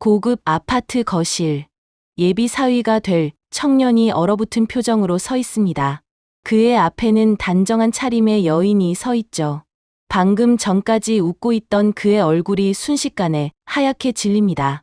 고급 아파트 거실. 예비 사위가 될 청년이 얼어붙은 표정으로 서 있습니다. 그의 앞에는 단정한 차림의 여인이 서 있죠. 방금 전까지 웃고 있던 그의 얼굴이 순식간에 하얗게 질립니다.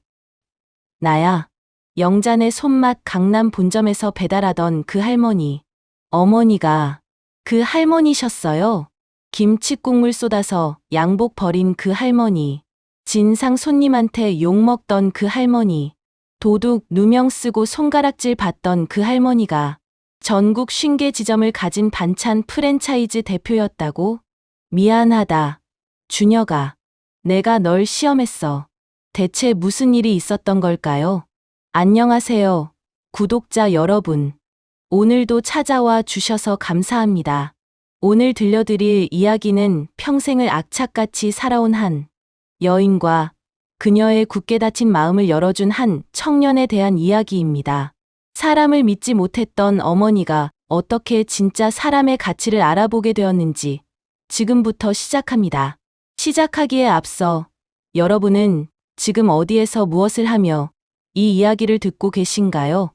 나야. 영잔의 손맛 강남 본점에서 배달하던 그 할머니. 어머니가 그 할머니셨어요? 김치국물 쏟아서 양복 버린 그 할머니. 진상 손님한테 욕먹던 그 할머니. 도둑 누명 쓰고 손가락질 받던 그 할머니가 전국 50개 지점을 가진 반찬 프랜차이즈 대표였다고? 미안하다. 준혁아. 내가 널 시험했어. 대체 무슨 일이 있었던 걸까요? 안녕하세요. 구독자 여러분. 오늘도 찾아와 주셔서 감사합니다. 오늘 들려드릴 이야기는 평생을 악착같이 살아온 한 여인과 그녀의 굳게 닫힌 마음을 열어준 한 청년에 대한 이야기입니다. 사람을 믿지 못했던 어머니가 어떻게 진짜 사람의 가치를 알아보게 되었는지 지금부터 시작합니다. 시작하기에 앞서 여러분은 지금 어디에서 무엇을 하며 이 이야기를 듣고 계신가요?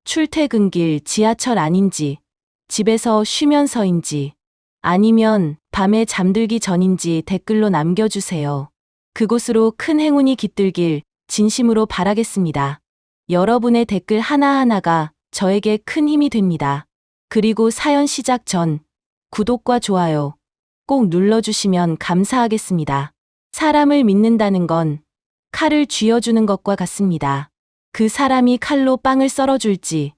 출퇴근길, 지하철 아닌지, 집에서 쉬면서인지, 아니면 밤에 잠들기 전인지 댓글로 남겨주세요. 그곳으로 큰 행운이 깃들길 진심으로 바라겠습니다. 여러분의 댓글 하나하나가 저에게 큰 힘이 됩니다. 그리고 사연 시작 전 구독과 좋아요 꼭 눌러주시면 감사하겠습니다. 사람을 믿는다는 건 칼을 쥐어주는 것과 같습니다. 그 사람이 칼로 빵을 썰어줄지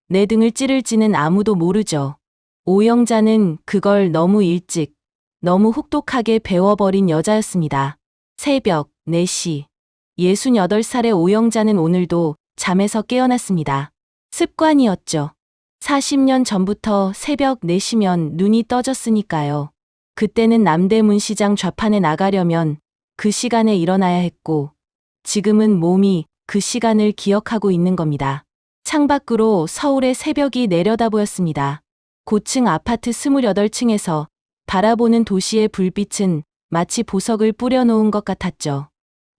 내 등을 찌를지는 아무도 모르죠. 오영자는 그걸 너무 일찍, 너무 혹독하게 배워버린 여자였습니다. 새벽 4시. 68살의 오영자는 오늘도 잠에서 깨어났습니다. 습관이었죠. 40년 전부터 새벽 4시면 눈이 떠졌으니까요. 그때는 남대문 시장 좌판에 나가려면 그 시간에 일어나야 했고, 지금은 몸이 그 시간을 기억하고 있는 겁니다. 창밖으로 서울의 새벽이 내려다 보였습니다. 고층 아파트 28층에서 바라보는 도시의 불빛은 마치 보석을 뿌려놓은 것 같았죠.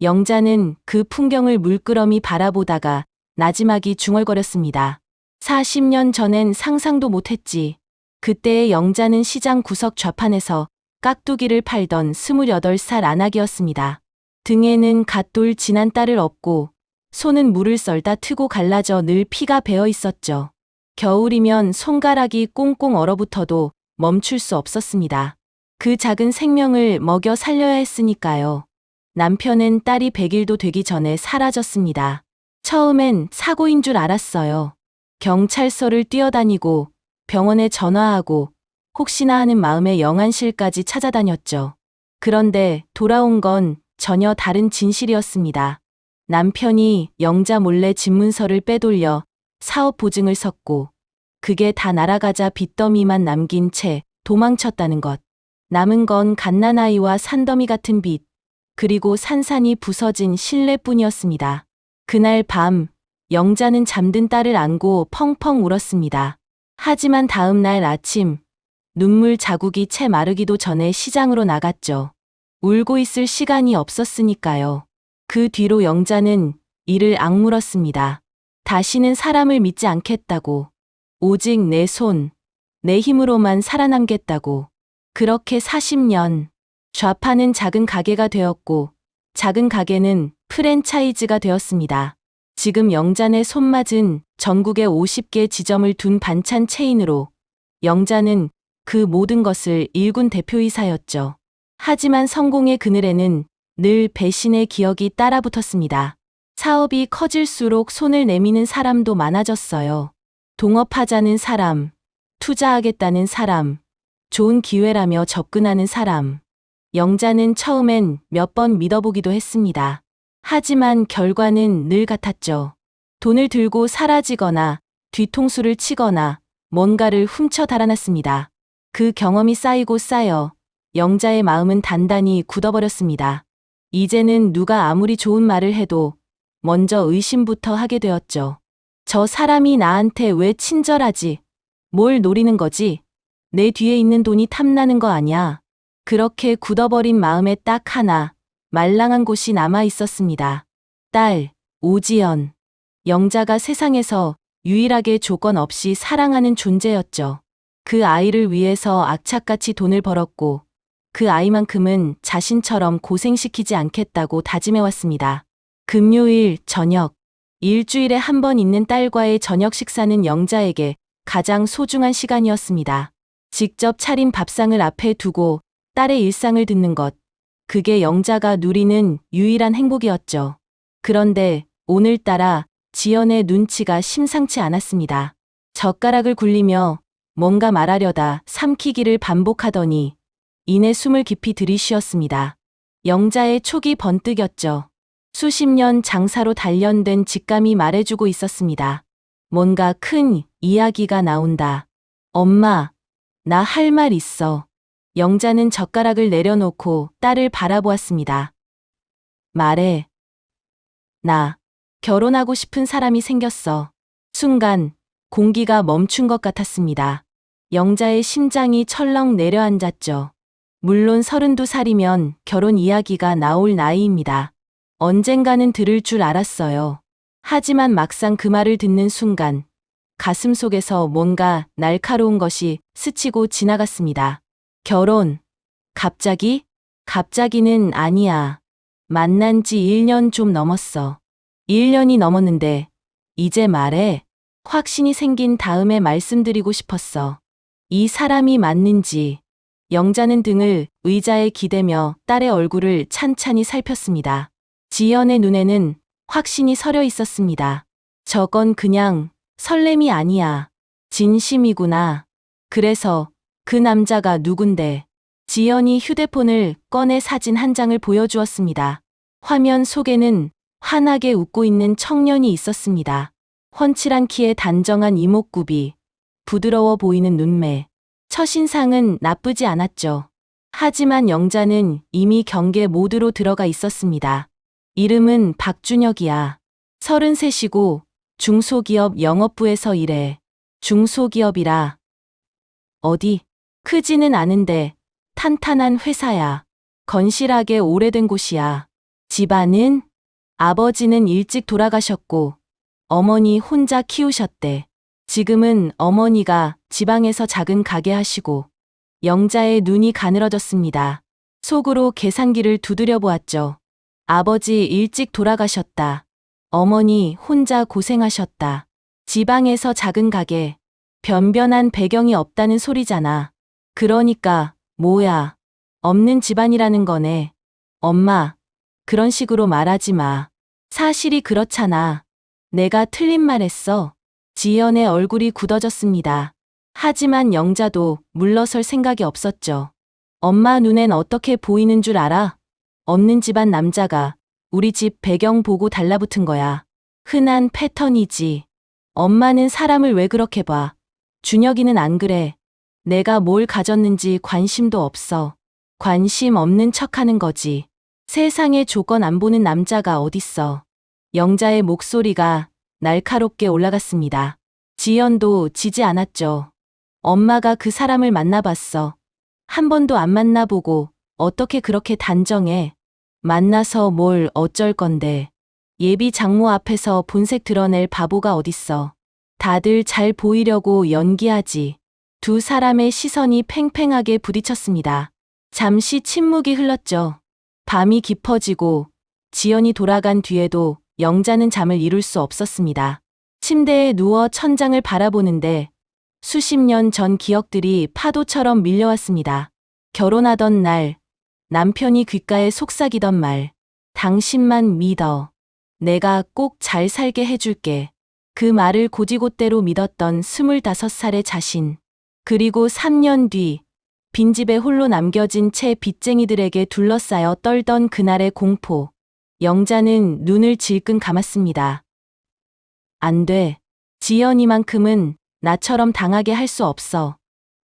영자는 그 풍경을 물끄러미 바라보다가 나지막이 중얼거렸습니다. 40년 전엔 상상도 못했지. 그때의 영자는 시장 구석 좌판에서 깍두기를 팔던 28살 아낙이었습니다. 등에는 갓돌 지난 딸을 업고 손은 물을 썰다 트고 갈라져 늘 피가 배어 있었죠. 겨울이면 손가락이 꽁꽁 얼어붙어도 멈출 수 없었습니다. 그 작은 생명을 먹여 살려야 했으니까요. 남편은 딸이 100일도 되기 전에 사라졌습니다. 처음엔 사고인 줄 알았어요. 경찰서를 뛰어다니고 병원에 전화하고 혹시나 하는 마음에 영안실까지 찾아다녔죠. 그런데 돌아온 건 전혀 다른 진실이었습니다. 남편이 영자 몰래 집문서를 빼돌려 사업 보증을 섰고 그게 다 날아가자 빚더미만 남긴 채 도망쳤다는 것. 남은 건 갓난아이와 산더미 같은 빚, 그리고 산산이 부서진 신뢰뿐이었습니다. 그날 밤 영자는 잠든 딸을 안고 펑펑 울었습니다. 하지만 다음 날 아침 눈물 자국이 채 마르기도 전에 시장으로 나갔죠. 울고 있을 시간이 없었으니까요. 그 뒤로 영자는 이를 악물었습니다. 다시는 사람을 믿지 않겠다고. 오직 내 손, 내 힘으로만 살아남겠다고. 그렇게 40년, 좌파는 작은 가게가 되었고 작은 가게는 프랜차이즈가 되었습니다. 지금 영잔의 손맛은 전국에 50개 지점을 둔 반찬 체인으로 영자는 그 모든 것을 일군 대표이사였죠. 하지만 성공의 그늘에는 늘 배신의 기억이 따라붙었습니다. 사업이 커질수록 손을 내미는 사람도 많아졌어요. 동업하자는 사람, 투자하겠다는 사람, 좋은 기회라며 접근하는 사람. 영자는 처음엔 몇 번 믿어보기도 했습니다. 하지만 결과는 늘 같았죠. 돈을 들고 사라지거나 뒤통수를 치거나 뭔가를 훔쳐 달아났습니다. 그 경험이 쌓이고 쌓여 영자의 마음은 단단히 굳어버렸습니다. 이제는 누가 아무리 좋은 말을 해도 먼저 의심부터 하게 되었죠. 저 사람이 나한테 왜 친절하지? 뭘 노리는 거지? 내 뒤에 있는 돈이 탐나는 거 아냐? 그렇게 굳어버린 마음에 딱 하나, 말랑한 곳이 남아 있었습니다. 딸, 오지연. 영자가 세상에서 유일하게 조건 없이 사랑하는 존재였죠. 그 아이를 위해서 악착같이 돈을 벌었고 그 아이만큼은 자신처럼 고생시키지 않겠다고 다짐해왔습니다. 금요일 저녁, 일주일에 한 번 있는 딸과의 저녁 식사는 영자에게 가장 소중한 시간이었습니다. 직접 차린 밥상을 앞에 두고 딸의 일상을 듣는 것, 그게 영자가 누리는 유일한 행복이었죠. 그런데 오늘따라 지연의 눈치가 심상치 않았습니다. 젓가락을 굴리며 뭔가 말하려다 삼키기를 반복하더니 이내 숨을 깊이 들이쉬었습니다. 영자의 촉이 번뜩였죠. 수십 년 장사로 단련된 직감이 말해주고 있었습니다. 뭔가 큰 이야기가 나온다. 엄마, 나 할 말 있어. 영자는 젓가락을 내려놓고 딸을 바라보았습니다. 말해. 나 결혼하고 싶은 사람이 생겼어. 순간 공기가 멈춘 것 같았습니다. 영자의 심장이 철렁 내려앉았죠. 물론 32살이면 결혼 이야기가 나올 나이입니다. 언젠가는 들을 줄 알았어요. 하지만 막상 그 말을 듣는 순간 가슴 속에서 뭔가 날카로운 것이 스치고 지나갔습니다. 결혼. 갑자기? 갑자기는 아니야. 만난 지 1년 좀 넘었어. 1년이 넘었는데 이제 말해. 확신이 생긴 다음에 말씀드리고 싶었어. 이 사람이 맞는지. 영자는 등을 의자에 기대며 딸의 얼굴을 찬찬히 살폈습니다. 지연의 눈에는 확신이 서려 있었습니다. 저건 그냥 설렘이 아니야. 진심이구나. 그래서 그 남자가 누군데? 지연이 휴대폰을 꺼내 사진 한 장을 보여주었습니다. 화면 속에는 환하게 웃고 있는 청년이 있었습니다. 훤칠한 키에 단정한 이목구비, 부드러워 보이는 눈매. 첫인상은 나쁘지 않았죠. 하지만 영자는 이미 경계 모드로 들어가 있었습니다. 이름은 박준혁이야. 33이고 중소기업 영업부에서 일해. 중소기업이라. 어디? 크지는 않은데 탄탄한 회사야. 건실하게 오래된 곳이야. 집안은? 아버지는 일찍 돌아가셨고 어머니 혼자 키우셨대. 지금은 어머니가 지방에서 작은 가게 하시고. 영자의 눈이 가늘어졌습니다. 속으로 계산기를 두드려 보았죠. 아버지 일찍 돌아가셨다. 어머니 혼자 고생하셨다. 지방에서 작은 가게. 변변한 배경이 없다는 소리잖아. 그러니까 뭐야. 없는 집안이라는 거네. 엄마, 그런 식으로 말하지 마. 사실이 그렇잖아. 내가 틀린 말 했어. 지연의 얼굴이 굳어졌습니다. 하지만 영자도 물러설 생각이 없었죠. 엄마 눈엔 어떻게 보이는 줄 알아? 없는 집안 남자가 우리 집 배경 보고 달라붙은 거야. 흔한 패턴이지. 엄마는 사람을 왜 그렇게 봐? 준혁이는 안 그래. 내가 뭘 가졌는지 관심도 없어. 관심 없는 척하는 거지. 세상에 조건 안 보는 남자가 어딨어. 영자의 목소리가 날카롭게 올라갔습니다. 지연도 지지 않았죠. 엄마가 그 사람을 만나봤어. 한 번도 안 만나보고 어떻게 그렇게 단정해. 만나서 뭘 어쩔 건데. 예비 장모 앞에서 본색 드러낼 바보가 어딨어. 다들 잘 보이려고 연기하지. 두 사람의 시선이 팽팽하게 부딪혔습니다. 잠시 침묵이 흘렀죠. 밤이 깊어지고 지연이 돌아간 뒤에도 영자는 잠을 이룰 수 없었습니다. 침대에 누워 천장을 바라보는데 수십 년 전 기억들이 파도처럼 밀려왔습니다. 결혼하던 날, 남편이 귓가에 속삭이던 말. 당신만 믿어. 내가 꼭 잘 살게 해줄게. 그 말을 곧이곧대로 믿었던 25살의 자신. 그리고 3년 뒤, 빈집에 홀로 남겨진 채 빚쟁이들에게 둘러싸여 떨던 그날의 공포. 영자는 눈을 질끈 감았습니다. 안 돼. 지연이만큼은 나처럼 당하게 할 수 없어.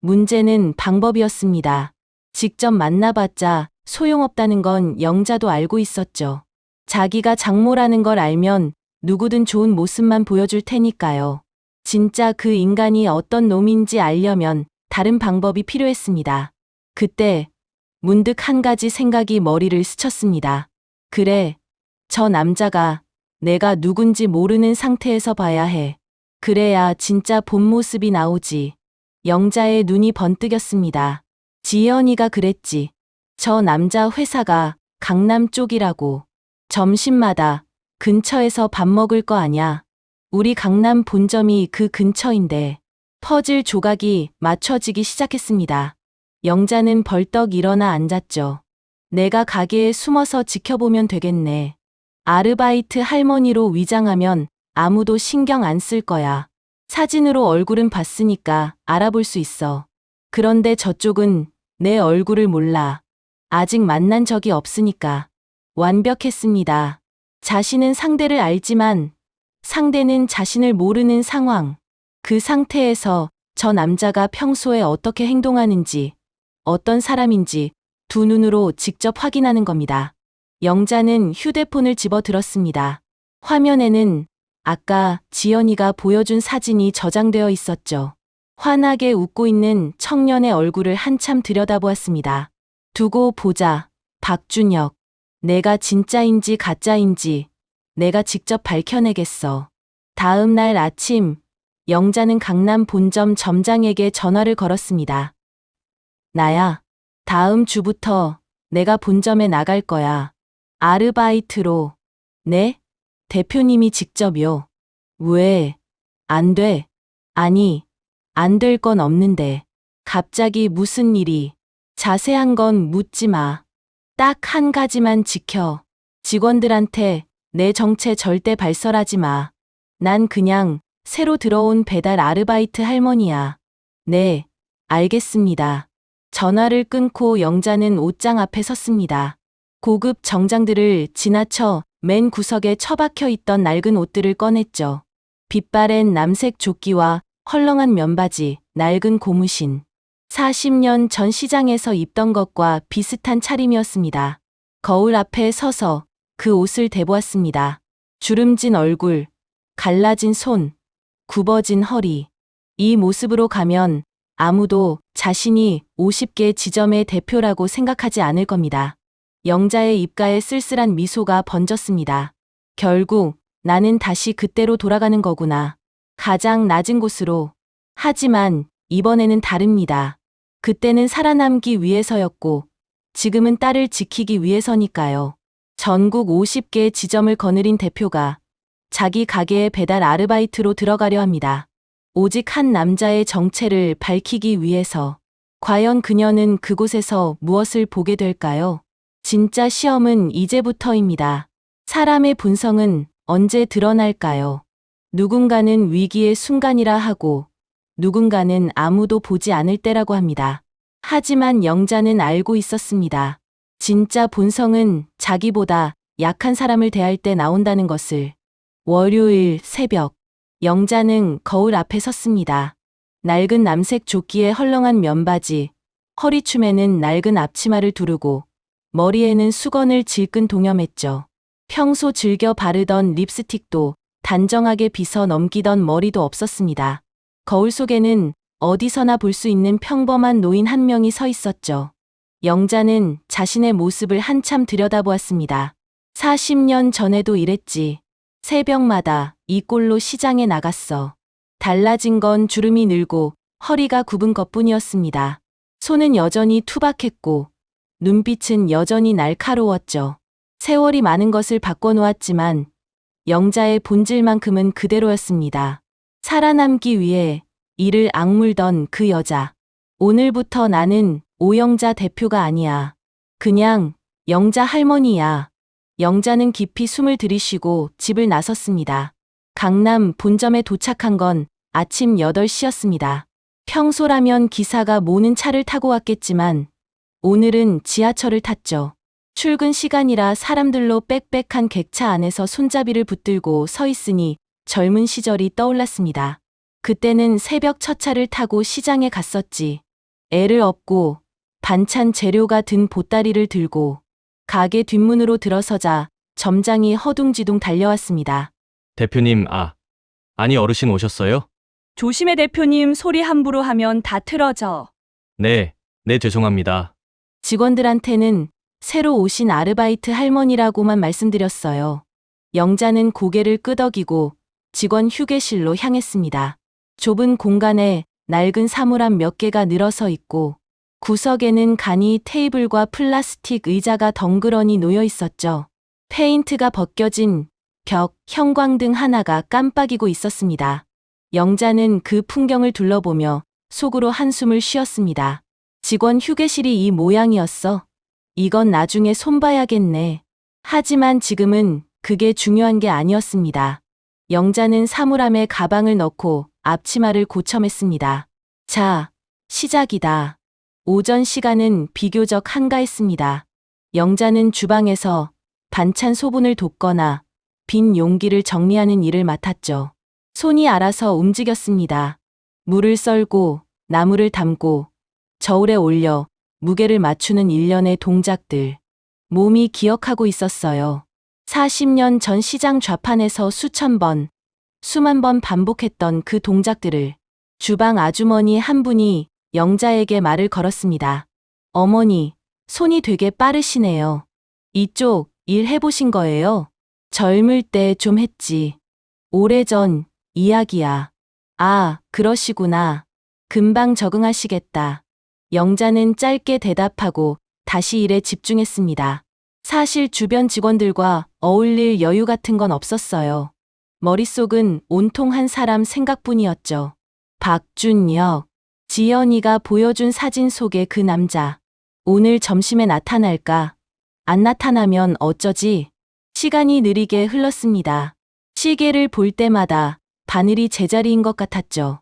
문제는 방법이었습니다. 직접 만나봤자 소용없다는 건 영자도 알고 있었죠. 자기가 장모라는 걸 알면 누구든 좋은 모습만 보여줄 테니까요. 진짜 그 인간이 어떤 놈인지 알려면 다른 방법이 필요했습니다. 그때 문득 한 가지 생각이 머리를 스쳤습니다. 그래, 저 남자가 내가 누군지 모르는 상태에서 봐야 해. 그래야 진짜 본 모습이 나오지. 영자의 눈이 번뜩였습니다. 지연이가 그랬지. 저 남자 회사가 강남 쪽이라고. 점심마다 근처에서 밥 먹을 거 아냐. 우리 강남 본점이 그 근처인데. 퍼즐 조각이 맞춰지기 시작했습니다. 영자는 벌떡 일어나 앉았죠. 내가 가게에 숨어서 지켜보면 되겠네. 아르바이트 할머니로 위장하면 아무도 신경 안 쓸 거야. 사진으로 얼굴은 봤으니까 알아볼 수 있어. 그런데 저쪽은 내 얼굴을 몰라. 아직 만난 적이 없으니까. 완벽했습니다. 자신은 상대를 알지만 상대는 자신을 모르는 상황. 그 상태에서 저 남자가 평소에 어떻게 행동하는지, 어떤 사람인지 두 눈으로 직접 확인하는 겁니다. 영자는 휴대폰을 집어 들었습니다. 화면에는 아까 지연이가 보여준 사진이 저장되어 있었죠. 환하게 웃고 있는 청년의 얼굴을 한참 들여다보았습니다. 두고 보자, 박준혁. 내가 진짜인지 가짜인지 내가 직접 밝혀내겠어. 다음 날 아침, 영자는 강남 본점 점장에게 전화를 걸었습니다. 나야. 다음 주부터 내가 본점에 나갈 거야. 아르바이트로. 네? 대표님이 직접요. 왜? 안 돼. 아니, 안 될 건 없는데. 갑자기 무슨 일이? 자세한 건 묻지 마. 딱 한 가지만 지켜. 직원들한테 내 정체 절대 발설하지 마. 난 그냥 새로 들어온 배달 아르바이트 할머니야. 네, 알겠습니다. 전화를 끊고 영자는 옷장 앞에 섰습니다. 고급 정장들을 지나쳐 맨 구석에 처박혀 있던 낡은 옷들을 꺼냈죠. 빛바랜 남색 조끼와 헐렁한 면바지, 낡은 고무신. 40년 전 시장에서 입던 것과 비슷한 차림이었습니다. 거울 앞에 서서 그 옷을 대보았습니다. 주름진 얼굴, 갈라진 손, 굽어진 허리. 이 모습으로 가면 아무도 자신이 50개 지점의 대표라고 생각하지 않을 겁니다. 영자의 입가에 쓸쓸한 미소가 번졌습니다. 결국 나는 다시 그때로 돌아가는 거구나. 가장 낮은 곳으로. 하지만 이번에는 다릅니다. 그때는 살아남기 위해서였고 지금은 딸을 지키기 위해서니까요. 전국 50개 지점을 거느린 대표가 자기 가게에 배달 아르바이트로 들어가려 합니다. 오직 한 남자의 정체를 밝히기 위해서. 과연 그녀는 그곳에서 무엇을 보게 될까요? 진짜 시험은 이제부터입니다. 사람의 본성은 언제 드러날까요? 누군가는 위기의 순간이라 하고 누군가는 아무도 보지 않을 때라고 합니다. 하지만 영자는 알고 있었습니다. 진짜 본성은 자기보다 약한 사람을 대할 때 나온다는 것을. 월요일 새벽, 영자는 거울 앞에 섰습니다. 낡은 남색 조끼에 헐렁한 면바지, 허리춤에는 낡은 앞치마를 두르고 머리에는 수건을 질끈 동여맸죠. 평소 즐겨 바르던 립스틱도 단정하게 빗어 넘기던 머리도 없었습니다. 거울 속에는 어디서나 볼 수 있는 평범한 노인 한 명이 서 있었죠. 영자는 자신의 모습을 한참 들여다보았습니다. 40년 전에도 이랬지. 새벽마다 이 꼴로 시장에 나갔어. 달라진 건 주름이 늘고 허리가 굽은 것뿐이었습니다. 손은 여전히 투박했고 눈빛은 여전히 날카로웠죠. 세월이 많은 것을 바꿔놓았지만 영자의 본질만큼은 그대로였습니다. 살아남기 위해 이를 악물던 그 여자. 오늘부터 나는 오영자 대표가 아니야. 그냥 영자 할머니야. 영자는 깊이 숨을 들이쉬고 집을 나섰습니다. 강남 본점에 도착한 건 아침 8시였습니다. 평소라면 기사가 모는 차를 타고 왔겠지만 오늘은 지하철을 탔죠. 출근 시간이라 사람들로 빽빽한 객차 안에서 손잡이를 붙들고 서 있으니 젊은 시절이 떠올랐습니다. 그때는 새벽 첫 차를 타고 시장에 갔었지. 애를 업고 반찬 재료가 든 보따리를 들고 가게 뒷문으로 들어서자 점장이 허둥지둥 달려왔습니다. 대표님, 아니 어르신 오셨어요? 조심해 대표님, 소리 함부로 하면 다 틀어져. 네, 죄송합니다. 직원들한테는 새로 오신 아르바이트 할머니라고만 말씀드렸어요. 영자는 고개를 끄덕이고 직원 휴게실로 향했습니다. 좁은 공간에 낡은 사물함 몇 개가 늘어서 있고 구석에는 간이 테이블과 플라스틱 의자가 덩그러니 놓여 있었죠. 페인트가 벗겨진 벽, 형광등 하나가 깜빡이고 있었습니다. 영자는 그 풍경을 둘러보며 속으로 한숨을 쉬었습니다. 직원 휴게실이 이 모양이었어. 이건 나중에 손봐야겠네. 하지만 지금은 그게 중요한 게 아니었습니다. 영자는 사물함에 가방을 넣고 앞치마를 고쳐맸습니다. 자, 시작이다. 오전 시간은 비교적 한가했습니다. 영자는 주방에서 반찬 소분을 돕거나 빈 용기를 정리하는 일을 맡았죠. 손이 알아서 움직였습니다. 물을 썰고 나무를 담고 저울에 올려 무게를 맞추는 일련의 동작들. 몸이 기억하고 있었어요. 40년 전 시장 좌판에서 수천 번, 수만 번 반복했던 그 동작들을. 주방 아주머니 한 분이 영자에게 말을 걸었습니다. 어머니, 손이 되게 빠르시네요. 이쪽 일 해보신 거예요? 젊을 때 좀 했지. 오래전 이야기야. 아, 그러시구나. 금방 적응하시겠다. 영자는 짧게 대답하고 다시 일에 집중했습니다. 사실 주변 직원들과 어울릴 여유 같은 건 없었어요. 머릿속은 온통 한 사람 생각뿐이었죠. 박준혁. 지연이가 보여준 사진 속의 그 남자. 오늘 점심에 나타날까? 안 나타나면 어쩌지? 시간이 느리게 흘렀습니다. 시계를 볼 때마다 바늘이 제자리인 것 같았죠.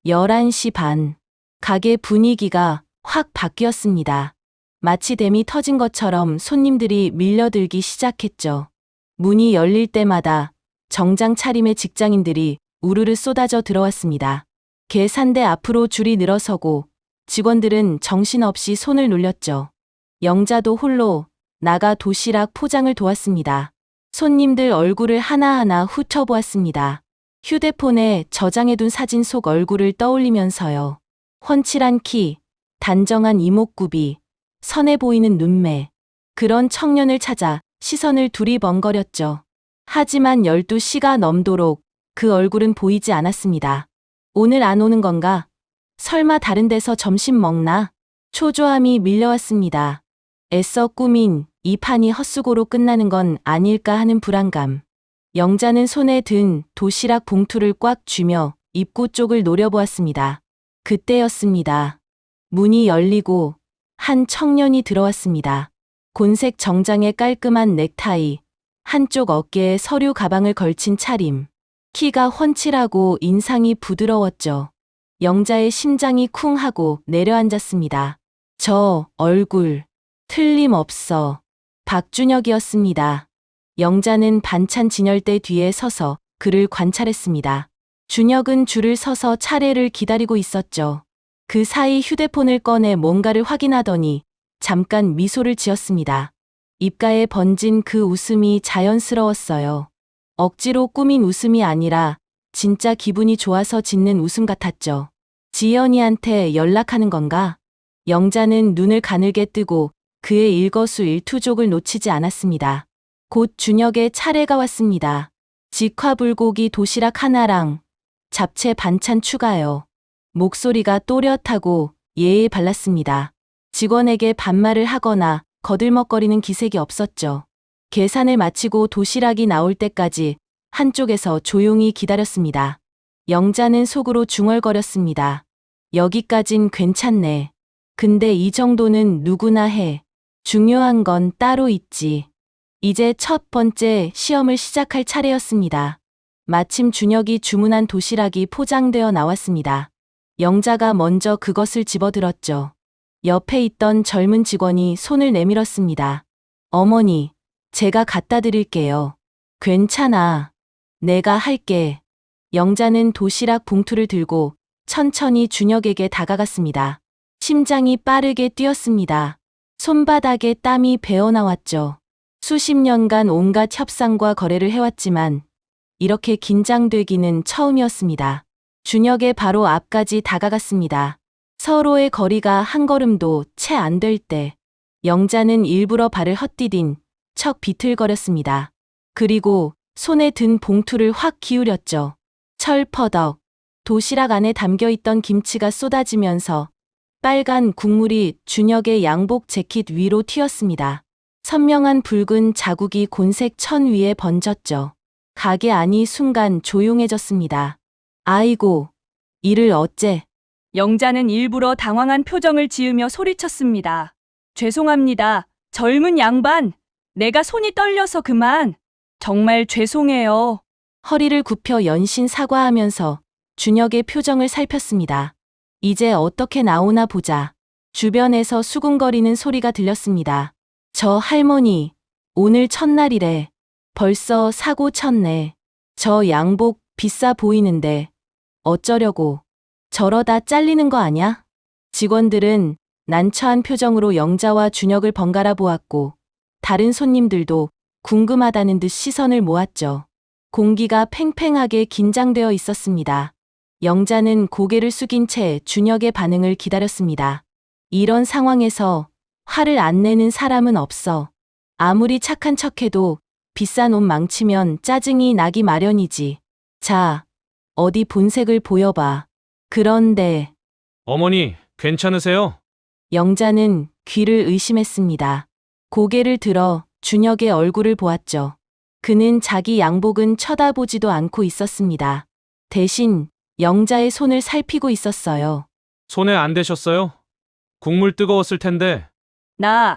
11시 반. 가게 분위기가 확 바뀌었습니다. 마치 댐이 터진 것처럼 손님들이 밀려들기 시작했죠. 문이 열릴 때마다 정장 차림의 직장인들이 우르르 쏟아져 들어왔습니다. 계산대 앞으로 줄이 늘어서고 직원들은 정신없이 손을 놀렸죠. 영자도 홀로 나가 도시락 포장을 도왔습니다. 손님들 얼굴을 하나하나 훑어보았습니다. 휴대폰에 저장해둔 사진 속 얼굴을 떠올리면서요. 훤칠한 키, 단정한 이목구비, 선해 보이는 눈매. 그런 청년을 찾아 시선을 두리번거렸죠. 하지만 12시가 넘도록 그 얼굴은 보이지 않았습니다. 오늘 안 오는 건가? 설마 다른 데서 점심 먹나? 초조함이 밀려왔습니다. 애써 꾸민 이 판이 헛수고로 끝나는 건 아닐까 하는 불안감. 영자는 손에 든 도시락 봉투를 꽉 쥐며 입구 쪽을 노려보았습니다. 그때였습니다. 문이 열리고 한 청년이 들어왔습니다. 곤색 정장에 깔끔한 넥타이, 한쪽 어깨에 서류 가방을 걸친 차림. 키가 훤칠하고 인상이 부드러웠죠. 영자의 심장이 쿵 하고 내려앉았습니다. 저 얼굴 틀림없어. 박준혁이었습니다. 영자는 반찬 진열대 뒤에 서서 그를 관찰했습니다. 준혁은 줄을 서서 차례를 기다리고 있었죠. 그 사이 휴대폰을 꺼내 뭔가를 확인하더니 잠깐 미소를 지었습니다. 입가에 번진 그 웃음이 자연스러웠어요. 억지로 꾸민 웃음이 아니라 진짜 기분이 좋아서 짓는 웃음 같았죠. 지연이한테 연락하는 건가? 영자는 눈을 가늘게 뜨고 그의 일거수일투족을 놓치지 않았습니다. 곧 준혁의 차례가 왔습니다. 직화불고기 도시락 하나랑 잡채 반찬 추가요. 목소리가 또렷하고 예의 발랐습니다. 직원에게 반말을 하거나 거들먹거리는 기색이 없었죠. 계산을 마치고 도시락이 나올 때까지 한쪽에서 조용히 기다렸습니다. 영자는 속으로 중얼거렸습니다. 여기까진 괜찮네. 근데 이 정도는 누구나 해. 중요한 건 따로 있지. 이제 첫 번째 시험을 시작할 차례였습니다. 마침 준혁이 주문한 도시락이 포장되어 나왔습니다. 영자가 먼저 그것을 집어들었죠. 옆에 있던 젊은 직원이 손을 내밀었습니다. 어머니, 제가 갖다 드릴게요. 괜찮아. 내가 할게. 영자는 도시락 봉투를 들고 천천히 준혁에게 다가갔습니다. 심장이 빠르게 뛰었습니다. 손바닥에 땀이 배어나왔죠. 수십 년간 온갖 협상과 거래를 해왔지만 이렇게 긴장되기는 처음이었습니다. 준혁의 바로 앞까지 다가갔습니다. 서로의 거리가 한 걸음도 채 안 될 때 영자는 일부러 발을 헛디딘 척 비틀거렸습니다. 그리고 손에 든 봉투를 확 기울였죠. 철퍼덕. 도시락 안에 담겨있던 김치가 쏟아지면서 빨간 국물이 준혁의 양복 재킷 위로 튀었습니다. 선명한 붉은 자국이 곤색 천 위에 번졌죠. 가게 안이 순간 조용해졌습니다. 아이고, 이를 어째. 영자는 일부러 당황한 표정을 지으며 소리쳤습니다. 죄송합니다. 젊은 양반. 내가 손이 떨려서 그만. 정말 죄송해요. 허리를 굽혀 연신 사과하면서 준혁의 표정을 살폈습니다. 이제 어떻게 나오나 보자. 주변에서 수군거리는 소리가 들렸습니다. 저 할머니, 오늘 첫날이래. 벌써 사고 쳤네. 저 양복 비싸 보이는데 어쩌려고. 저러다 잘리는 거 아냐? 직원들은 난처한 표정으로 영자와 준혁을 번갈아 보았고 다른 손님들도 궁금하다는 듯 시선을 모았죠. 공기가 팽팽하게 긴장되어 있었습니다. 영자는 고개를 숙인 채 준혁의 반응을 기다렸습니다. 이런 상황에서 화를 안 내는 사람은 없어. 아무리 착한 척해도 비싼 옷 망치면 짜증이 나기 마련이지. 자, 어디 본색을 보여봐. 그런데 어머니, 괜찮으세요? 영자는 귀를 의심했습니다. 고개를 들어 준혁의 얼굴을 보았죠. 그는 자기 양복은 쳐다보지도 않고 있었습니다. 대신 영자의 손을 살피고 있었어요. 손에 안 대셨어요? 국물 뜨거웠을 텐데.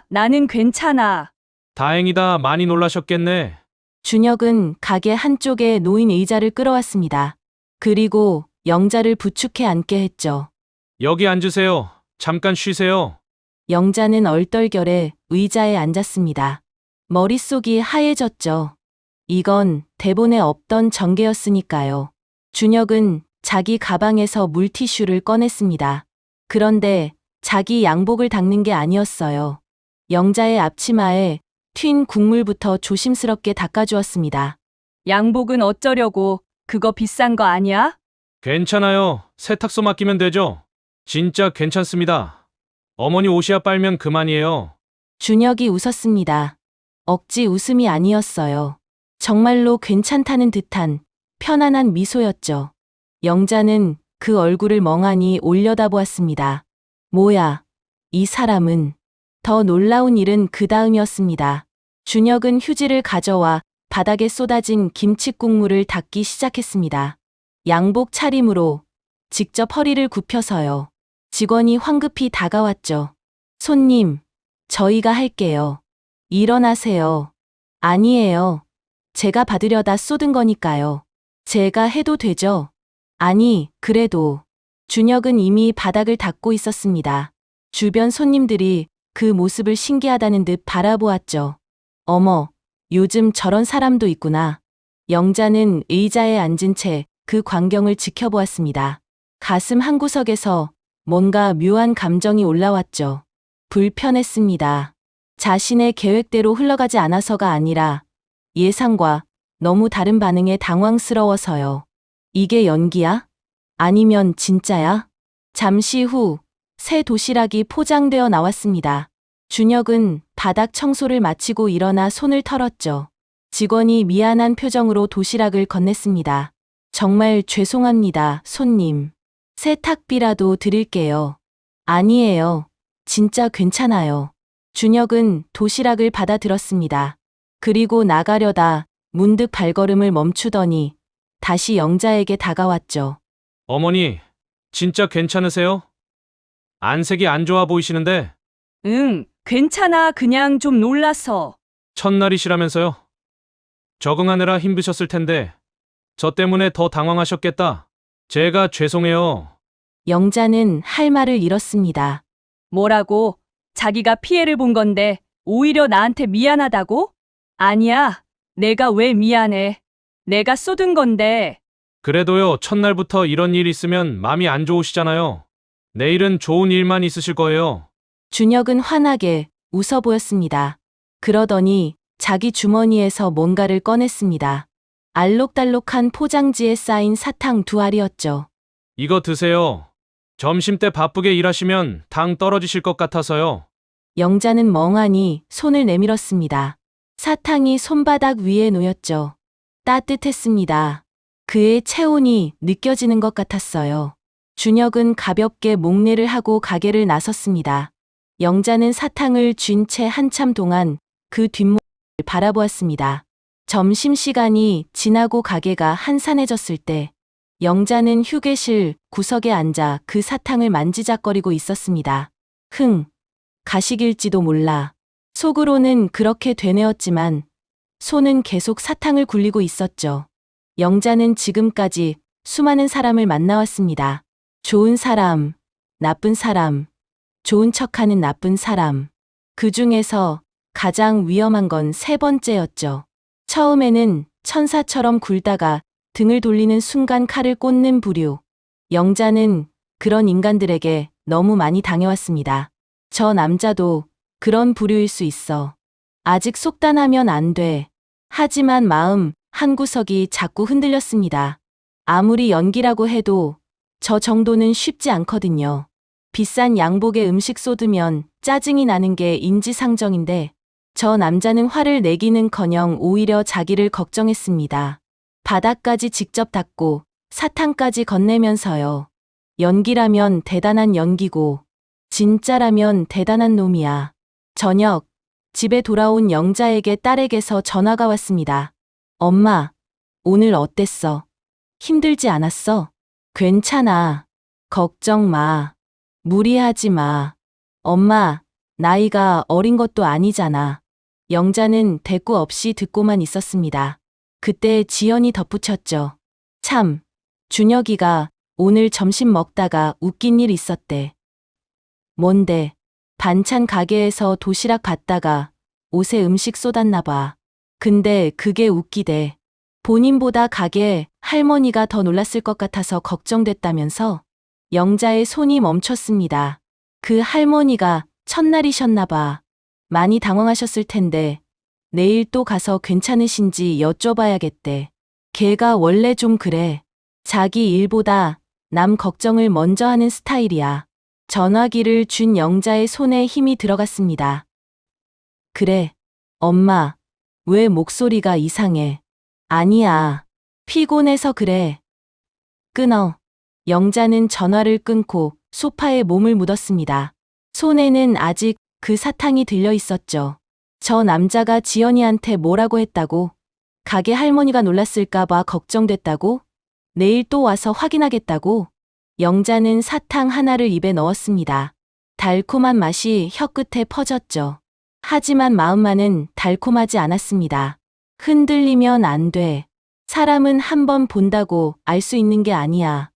나는 괜찮아. 다행이다. 많이 놀라셨겠네. 준혁은 가게 한쪽에 놓인 의자를 끌어왔습니다. 그리고 영자를 부축해 앉게 했죠. 여기 앉으세요. 잠깐 쉬세요. 영자는 얼떨결에 의자에 앉았습니다. 머릿속이 하얘졌죠. 이건 대본에 없던 전개였으니까요. 준혁은 자기 가방에서 물티슈를 꺼냈습니다. 그런데 자기 양복을 닦는 게 아니었어요. 영자의 앞치마에 튄 국물부터 조심스럽게 닦아주었습니다. 양복은 어쩌려고. 그거 비싼 거 아니야? 괜찮아요. 세탁소 맡기면 되죠? 진짜 괜찮습니다. 어머니 옷이야 빨면 그만이에요. 준혁이 웃었습니다. 억지 웃음이 아니었어요. 정말로 괜찮다는 듯한 편안한 미소였죠. 영자는 그 얼굴을 멍하니 올려다보았습니다. 뭐야, 이 사람은. 더 놀라운 일은 그 다음이었습니다. 준혁은 휴지를 가져와 바닥에 쏟아진 김칫국물을 닦기 시작했습니다. 양복 차림으로 직접 허리를 굽혀서요. 직원이 황급히 다가왔죠. 손님, 저희가 할게요. 일어나세요. 아니에요. 제가 받으려다 쏟은 거니까요. 제가 해도 되죠? 아니, 그래도. 준혁은 이미 바닥을 닦고 있었습니다. 주변 손님들이 그 모습을 신기하다는 듯 바라보았죠. 어머, 요즘 저런 사람도 있구나. 영자는 의자에 앉은 채 그 광경을 지켜보았습니다. 가슴 한구석에서 뭔가 묘한 감정이 올라왔죠. 불편했습니다. 자신의 계획대로 흘러가지 않아서가 아니라 예상과 너무 다른 반응에 당황스러워서요. 이게 연기야? 아니면 진짜야? 잠시 후 새 도시락이 포장되어 나왔습니다. 준혁은 바닥 청소를 마치고 일어나 손을 털었죠. 직원이 미안한 표정으로 도시락을 건넸습니다. 정말 죄송합니다, 손님. 세탁비라도 드릴게요. 아니에요. 진짜 괜찮아요. 준혁은 도시락을 받아들었습니다. 그리고 나가려다 문득 발걸음을 멈추더니 다시 영자에게 다가왔죠. 어머니, 진짜 괜찮으세요? 안색이 안 좋아 보이시는데 응, 괜찮아. 그냥 좀 놀라서. 첫날이시라면서요? 적응하느라 힘드셨을 텐데 저 때문에 더 당황하셨겠다. 제가 죄송해요. 영자는 할 말을 잃었습니다. 뭐라고? 자기가 피해를 본 건데 오히려 나한테 미안하다고? 아니야. 내가 왜 미안해. 내가 쏟은 건데. 그래도요, 첫날부터 이런 일 있으면 마음이 안 좋으시잖아요. 내일은 좋은 일만 있으실 거예요. 준혁은 환하게 웃어 보였습니다. 그러더니 자기 주머니에서 뭔가를 꺼냈습니다. 알록달록한 포장지에 쌓인 사탕 2알이었죠. 이거 드세요. 점심때 바쁘게 일하시면 당 떨어지실 것 같아서요. 영자는 멍하니 손을 내밀었습니다. 사탕이 손바닥 위에 놓였죠. 따뜻했습니다. 그의 체온이 느껴지는 것 같았어요. 준혁은 가볍게 목례를 하고 가게를 나섰습니다. 영자는 사탕을 쥔 채 한참 동안 그 뒷모습을 바라보았습니다. 점심시간이 지나고 가게가 한산해졌을 때 영자는 휴게실 구석에 앉아 그 사탕을 만지작거리고 있었습니다. 가식일지도 몰라. 속으로는 그렇게 되뇌었지만 손은 계속 사탕을 굴리고 있었죠. 영자는 지금까지 수많은 사람을 만나왔습니다. 좋은 사람, 나쁜 사람, 좋은 척하는 나쁜 사람. 그 중에서 가장 위험한 건 세 번째였죠. 처음에는 천사처럼 굴다가 등을 돌리는 순간 칼을 꽂는 부류. 영자는 그런 인간들에게 너무 많이 당해왔습니다. 저 남자도 그런 부류일 수 있어. 아직 속단하면 안 돼. 하지만 마음 한구석이 자꾸 흔들렸습니다. 아무리 연기라고 해도 저 정도는 쉽지 않거든요. 비싼 양복에 음식 쏟으면 짜증이 나는 게 인지상정인데 저 남자는 화를 내기는커녕 오히려 자기를 걱정했습니다. 바닥까지 직접 닦고 사탕까지 건네면서요. 연기라면 대단한 연기고 진짜라면 대단한 놈이야. 저녁 집에 돌아온 영자에게 딸에게서 전화가 왔습니다. 엄마, 오늘 어땠어? 힘들지 않았어? 괜찮아. 걱정 마. 무리하지 마. 엄마, 나이가 어린 것도 아니잖아. 영자는 대꾸 없이 듣고만 있었습니다. 그때 지연이 덧붙였죠. 참, 준혁이가 오늘 점심 먹다가 웃긴 일 있었대. 뭔데? 반찬 가게에서 도시락 받다가 옷에 음식 쏟았나 봐. 근데 그게 웃기대. 본인보다 가게 할머니가 더 놀랐을 것 같아서 걱정됐다면서? 영자의 손이 멈췄습니다. 그 할머니가 첫날이셨나 봐. 많이 당황하셨을 텐데 내일 또 가서 괜찮으신지 여쭤봐야겠대. 걔가 원래 좀 그래. 자기 일보다 남 걱정을 먼저 하는 스타일이야. 전화기를 준 영자의 손에 힘이 들어갔습니다. 그래, 엄마, 왜 목소리가 이상해? 아니야, 피곤해서 그래. 끊어. 영자는 전화를 끊고 소파에 몸을 묻었습니다. 손에는 아직 그 사탕이 들려 있었죠. 저 남자가 지연이한테 뭐라고 했다고? 가게 할머니가 놀랐을까봐 걱정됐다고? 내일 또 와서 확인하겠다고? 영자는 사탕 하나를 입에 넣었습니다. 달콤한 맛이 혀끝에 퍼졌죠. 하지만 마음만은 달콤하지 않았습니다. 흔들리면 안 돼. 사람은 한 번 본다고 알 수 있는 게 아니야.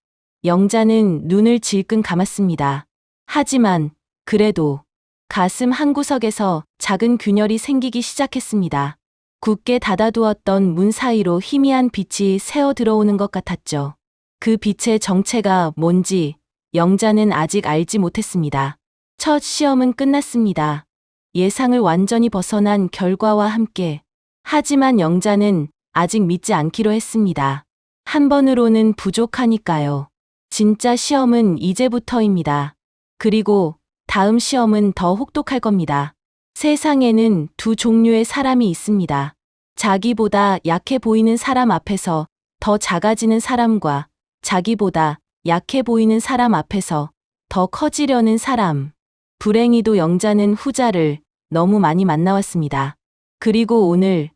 영자는 눈을 질끈 감았습니다. 하지만 그래도 가슴 한구석에서 작은 균열이 생기기 시작했습니다. 굳게 닫아두었던 문 사이로 희미한 빛이 새어 들어오는 것 같았죠. 그 빛의 정체가 뭔지 영자는 아직 알지 못했습니다. 첫 시험은 끝났습니다. 예상을 완전히 벗어난 결과와 함께. 하지만 영자는 아직 믿지 않기로 했습니다. 한 번으로는 부족하니까요. 진짜 시험은 이제부터입니다. 그리고 다음 시험은 더 혹독할 겁니다. 세상에는 두 종류의 사람이 있습니다. 자기보다 약해 보이는 사람 앞에서 더 작아지는 사람과 자기보다 약해 보이는 사람 앞에서 더 커지려는 사람. 불행히도 영자는 후자를 너무 많이 만나왔습니다. 그리고 오늘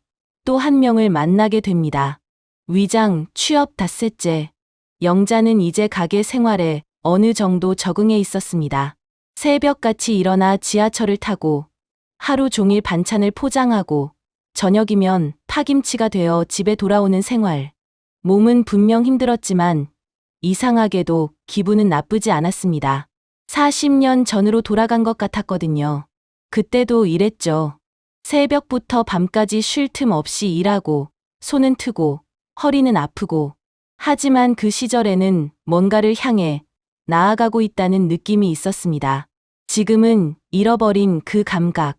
또 한 명을 만나게 됩니다. 위장 취업 닷새째. 영자는 이제 가게 생활에 어느 정도 적응해 있었습니다. 새벽같이 일어나 지하철을 타고 하루 종일 반찬을 포장하고 저녁이면 파김치가 되어 집에 돌아오는 생활. 몸은 분명 힘들었지만 이상하게도 기분은 나쁘지 않았습니다. 40년 전으로 돌아간 것 같았거든요. 그때도 이랬죠. 새벽부터 밤까지 쉴 틈 없이 일하고 손은 트고 허리는 아프고. 하지만 그 시절에는 뭔가를 향해 나아가고 있다는 느낌이 있었습니다. 지금은 잃어버린 그 감각.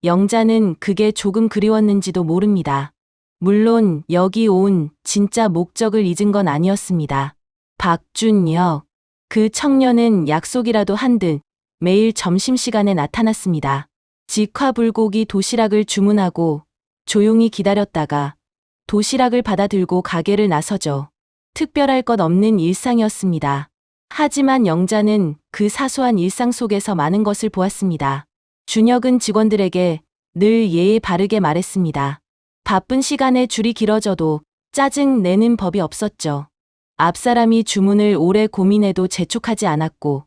영자는 그게 조금 그리웠는지도 모릅니다. 물론 여기 온 진짜 목적을 잊은 건 아니었습니다. 박준혁. 그 청년은 약속이라도 한 듯 매일 점심시간에 나타났습니다. 직화불고기 도시락을 주문하고 조용히 기다렸다가 도시락을 받아 들고 가게를 나서죠. 특별할 것 없는 일상이었습니다. 하지만 영자는 그 사소한 일상 속에서 많은 것을 보았습니다. 준혁은 직원들에게 늘 예의 바르게 말했습니다. 바쁜 시간에 줄이 길어져도 짜증 내는 법이 없었죠. 앞사람이 주문을 오래 고민해도 재촉하지 않았고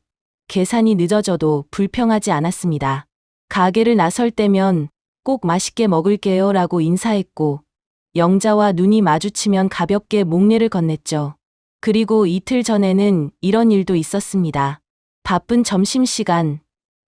계산이 늦어져도 불평하지 않았습니다. 가게를 나설 때면 꼭 맛있게 먹을게요 라고 인사했고 영자와 눈이 마주치면 가볍게 목례를 건넸죠. 그리고 이틀 전에는 이런 일도 있었습니다. 바쁜 점심시간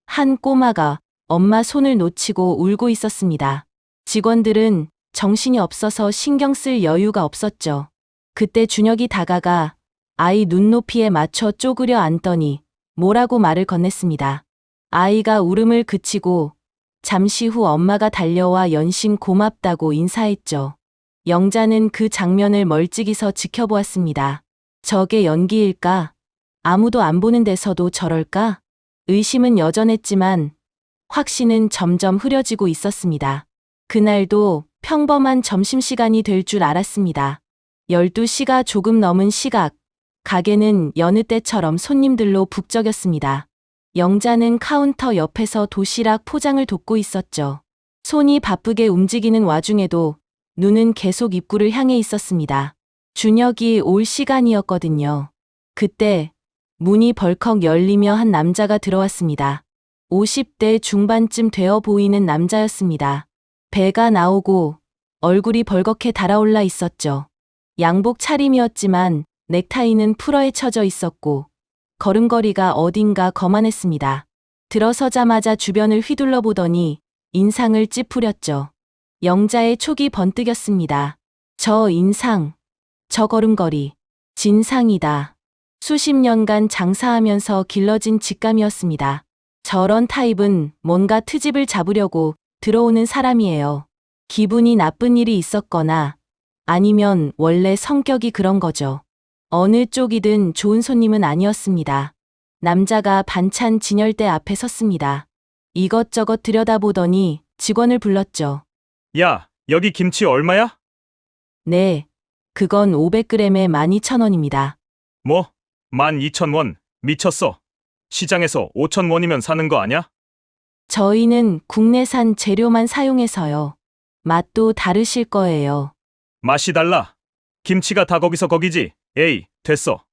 한 꼬마가 엄마 손을 놓치고 울고 있었습니다. 직원들은 정신이 없어서 신경 쓸 여유가 없었죠. 그때 준혁이 다가가 아이 눈높이에 맞춰 쪼그려 앉더니 뭐라고 말을 건넸습니다. 아이가 울음을 그치고 잠시 후 엄마가 달려와 연신 고맙다고 인사했죠. 영자는 그 장면을 멀찍이서 지켜보았습니다. 저게 연기일까? 아무도 안 보는 데서도 저럴까? 의심은 여전했지만 확신은 점점 흐려지고 있었습니다. 그날도 평범한 점심시간이 될 줄 알았습니다. 12시가 조금 넘은 시각, 가게는 여느 때처럼 손님들로 북적였습니다. 영자는 카운터 옆에서 도시락 포장을 돕고 있었죠. 손이 바쁘게 움직이는 와중에도 눈은 계속 입구를 향해 있었습니다. 준혁이 올 시간이었거든요. 그때 문이 벌컥 열리며 한 남자가 들어왔습니다. 50대 중반쯤 되어 보이는 남자였습니다. 배가 나오고 얼굴이 벌겋게 달아올라 있었죠. 양복 차림이었지만 넥타이는 풀어헤쳐져 있었고 걸음걸이가 어딘가 거만했습니다. 들어서자마자 주변을 휘둘러 보더니 인상을 찌푸렸죠. 영자의 촉이 번뜩였습니다. 저 인상, 저 걸음걸이, 진상이다. 수십 년간 장사하면서 길러진 직감이었습니다. 저런 타입은 뭔가 트집을 잡으려고 들어오는 사람이에요. 기분이 나쁜 일이 있었거나 아니면 원래 성격이 그런 거죠. 어느 쪽이든 좋은 손님은 아니었습니다. 남자가 반찬 진열대 앞에 섰습니다. 이것저것 들여다보더니 직원을 불렀죠. 야, 여기 김치 얼마야? 네, 그건 500g에 12,000원입니다. 뭐? 12,000원. 미쳤어. 시장에서 5,000원이면 사는 거 아냐? 저희는 국내산 재료만 사용해서요. 맛도 다르실 거예요. 맛이 달라. 김치가 다 거기서 거기지. 에이, 됐어.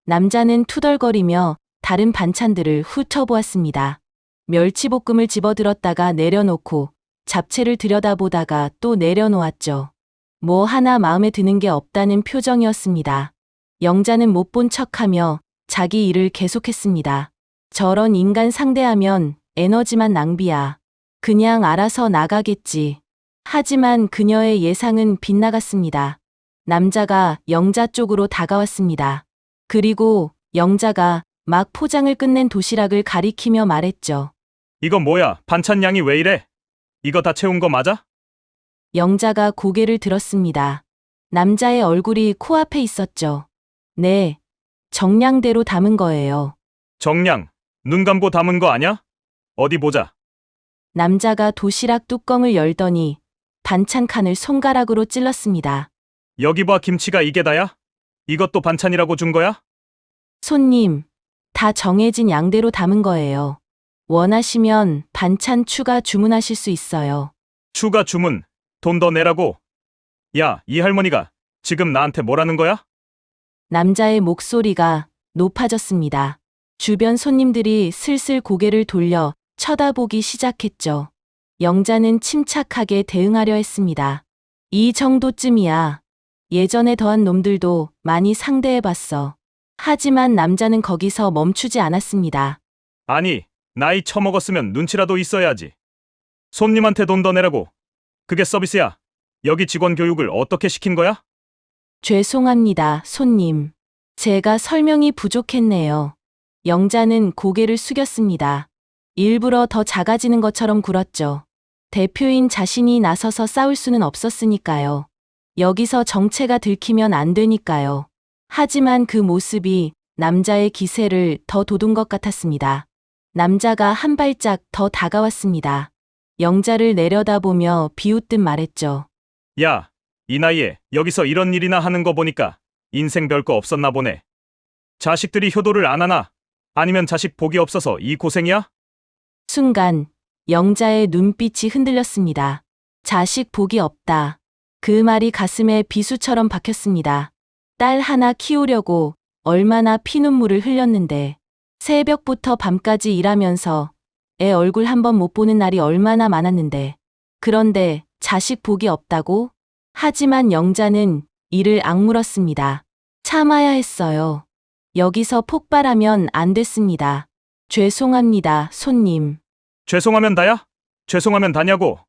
남자는 투덜거리며 다른 반찬들을 훑어보았습니다. 멸치볶음을 집어들었다가 내려놓고 잡채를 들여다보다가 또 내려놓았죠. 뭐 하나 마음에 드는 게 없다는 표정이었습니다. 영자는 못 본 척하며 자기 일을 계속했습니다. 저런 인간 상대하면 에너지만 낭비야. 그냥 알아서 나가겠지. 하지만 그녀의 예상은 빗나갔습니다. 남자가 영자 쪽으로 다가왔습니다. 그리고 영자가 막 포장을 끝낸 도시락을 가리키며 말했죠. 이거 뭐야? 반찬 양이 왜 이래? 이거 다 채운 거 맞아? 영자가 고개를 들었습니다. 남자의 얼굴이 코앞에 있었죠. 네, 정량대로 담은 거예요. 정량. 눈 감고 담은 거 아냐? 어디 보자. 남자가 도시락 뚜껑을 열더니 반찬 칸을 손가락으로 찔렀습니다. 여기 봐, 김치가 이게 다야? 이것도 반찬이라고 준 거야? 손님, 다 정해진 양대로 담은 거예요. 원하시면 반찬 추가 주문하실 수 있어요. 추가 주문. 돈 더 내라고. 야, 이 할머니가 지금 나한테 뭐라는 거야? 남자의 목소리가 높아졌습니다. 주변 손님들이 슬슬 고개를 돌려 쳐다보기 시작했죠. 영자는 침착하게 대응하려 했습니다. 이 정도쯤이야. 예전에 더한 놈들도 많이 상대해봤어. 하지만 남자는 거기서 멈추지 않았습니다. 아니, 나이 처먹었으면 눈치라도 있어야지. 손님한테 돈 더 내라고. 그게 서비스야. 여기 직원 교육을 어떻게 시킨 거야? 죄송합니다, 손님. 제가 설명이 부족했네요. 영자는 고개를 숙였습니다. 일부러 더 작아지는 것처럼 굴었죠. 대표인 자신이 나서서 싸울 수는 없었으니까요. 여기서 정체가 들키면 안 되니까요. 하지만 그 모습이 남자의 기세를 더 돋운 것 같았습니다. 남자가 한 발짝 더 다가왔습니다. 영자를 내려다보며 비웃듯 말했죠. 야, 이 나이에 여기서 이런 일이나 하는 거 보니까 인생 별거 없었나 보네. 자식들이 효도를 안 하나? 아니면 자식 복이 없어서 이 고생이야? 순간 영자의 눈빛이 흔들렸습니다. 자식 복이 없다. 그 말이 가슴에 비수처럼 박혔습니다. 딸 하나 키우려고 얼마나 피눈물을 흘렸는데 새벽부터 밤까지 일하면서 애 얼굴 한번 못 보는 날이 얼마나 많았는데 그런데 자식 복이 없다고? 하지만 영자는 이를 악물었습니다. 참아야 했어요. 여기서 폭발하면 안 됐습니다. 죄송합니다, 손님. 죄송하면 다야? 죄송하면 다냐고?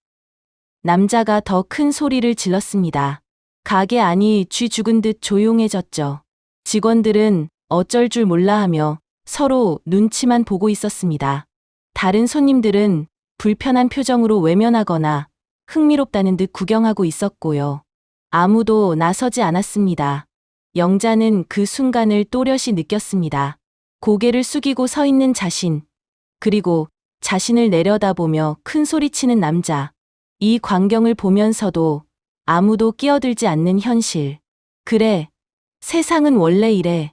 남자가 더 큰 소리를 질렀습니다. 가게 안이 쥐 죽은 듯 조용해졌죠. 직원들은 어쩔 줄 몰라 하며 서로 눈치만 보고 있었습니다. 다른 손님들은 불편한 표정으로 외면하거나 흥미롭다는 듯 구경하고 있었고요. 아무도 나서지 않았습니다. 영자는 그 순간을 또렷이 느꼈습니다. 고개를 숙이고 서 있는 자신, 그리고 자신을 내려다보며 큰 소리치는 남자. 이 광경을 보면서도 아무도 끼어들지 않는 현실. 그래, 세상은 원래 이래.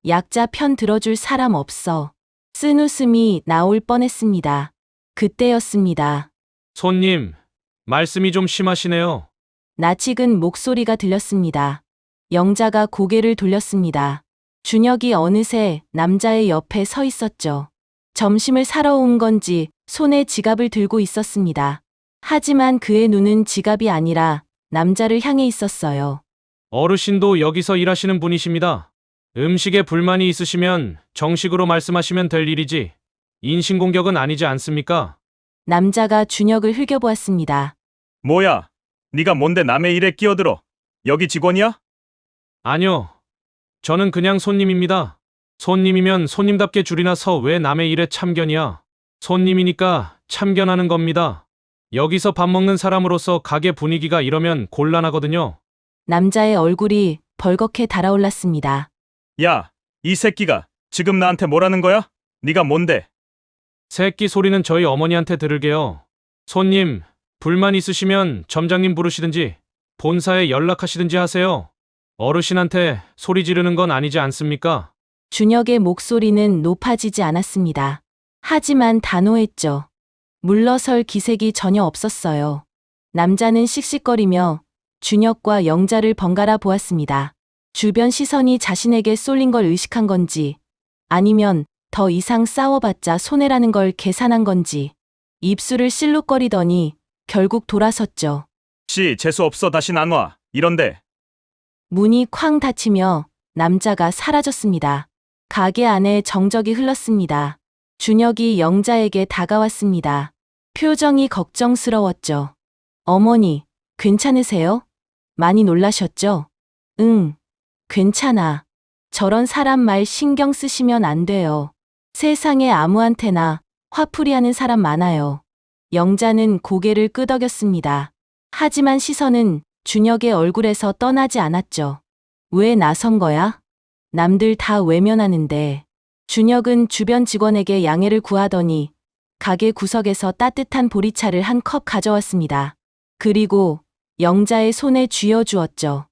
약자 편 들어줄 사람 없어. 쓴웃음이 나올 뻔했습니다. 그때였습니다. 손님, 말씀이 좀 심하시네요. 낯익은 목소리가 들렸습니다. 영자가 고개를 돌렸습니다. 준혁이 어느새 남자의 옆에 서 있었죠. 점심을 사러 온 건지 손에 지갑을 들고 있었습니다. 하지만 그의 눈은 지갑이 아니라 남자를 향해 있었어요. 어르신도 여기서 일하시는 분이십니다. 음식에 불만이 있으시면 정식으로 말씀하시면 될 일이지. 인신공격은 아니지 않습니까? 남자가 준혁을 흘겨보았습니다. 뭐야? 네가 뭔데 남의 일에 끼어들어? 여기 직원이야? 아니요. 저는 그냥 손님입니다. 손님이면 손님답게 줄이나 서 왜 남의 일에 참견이야? 손님이니까 참견하는 겁니다. 여기서 밥 먹는 사람으로서 가게 분위기가 이러면 곤란하거든요. 남자의 얼굴이 벌겋게 달아올랐습니다. 야, 이 새끼가 지금 나한테 뭐라는 거야? 네가 뭔데? 새끼 소리는 저희 어머니한테 들을게요. 손님, 불만 있으시면 점장님 부르시든지 본사에 연락하시든지 하세요. 어르신한테 소리 지르는 건 아니지 않습니까? 준혁의 목소리는 높아지지 않았습니다. 하지만 단호했죠. 물러설 기색이 전혀 없었어요. 남자는 씩씩거리며 준혁과 영자를 번갈아 보았습니다. 주변 시선이 자신에게 쏠린 걸 의식한 건지 아니면 더 이상 싸워봤자 손해라는 걸 계산한 건지 입술을 실룩거리더니 결국 돌아섰죠. 씨, 재수 없어. 다신 안 와. 이런데. 문이 쾅 닫히며 남자가 사라졌습니다. 가게 안에 정적이 흘렀습니다. 준혁이 영자에게 다가왔습니다. 표정이 걱정스러웠죠. 어머니, 괜찮으세요? 많이 놀라셨죠? 응, 괜찮아. 저런 사람 말 신경 쓰시면 안 돼요. 세상에 아무한테나 화풀이하는 사람 많아요. 영자는 고개를 끄덕였습니다. 하지만 시선은 준혁의 얼굴에서 떠나지 않았죠. 왜 나선 거야? 남들 다 외면하는데. 준혁은 주변 직원에게 양해를 구하더니 가게 구석에서 따뜻한 보리차를 한 컵 가져왔습니다. 그리고 영자의 손에 쥐어주었죠.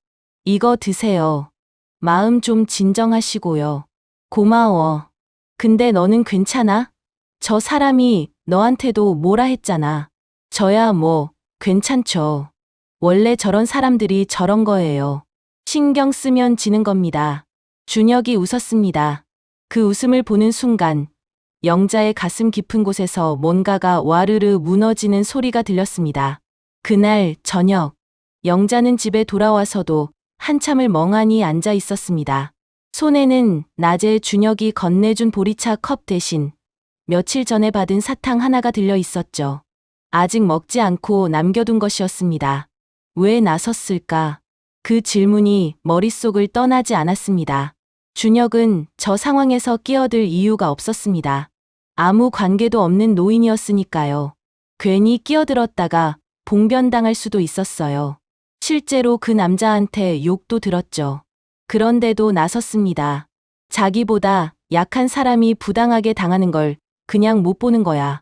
이거 드세요. 마음 좀 진정하시고요. 고마워. 근데 너는 괜찮아? 저 사람이 너한테도 뭐라 했잖아. 저야 뭐 괜찮죠. 원래 저런 사람들이 저런 거예요. 신경 쓰면 지는 겁니다. 준혁이 웃었습니다. 그 웃음을 보는 순간 영자의 가슴 깊은 곳에서 뭔가가 와르르 무너지는 소리가 들렸습니다. 그날 저녁, 영자는 집에 돌아와서도 한참을 멍하니 앉아 있었습니다. 손에는 낮에 준혁이 건네준 보리차 컵 대신 며칠 전에 받은 사탕 하나가 들려 있었죠. 아직 먹지 않고 남겨둔 것이었습니다. 왜 나섰을까? 그 질문이 머릿속을 떠나지 않았습니다. 준혁은 저 상황에서 끼어들 이유가 없었습니다. 아무 관계도 없는 노인이었으니까요. 괜히 끼어들었다가 봉변당할 수도 있었어요. 실제로 그 남자한테 욕도 들었죠. 그런데도 나섰습니다. 자기보다 약한 사람이 부당하게 당하는 걸 그냥 못 보는 거야.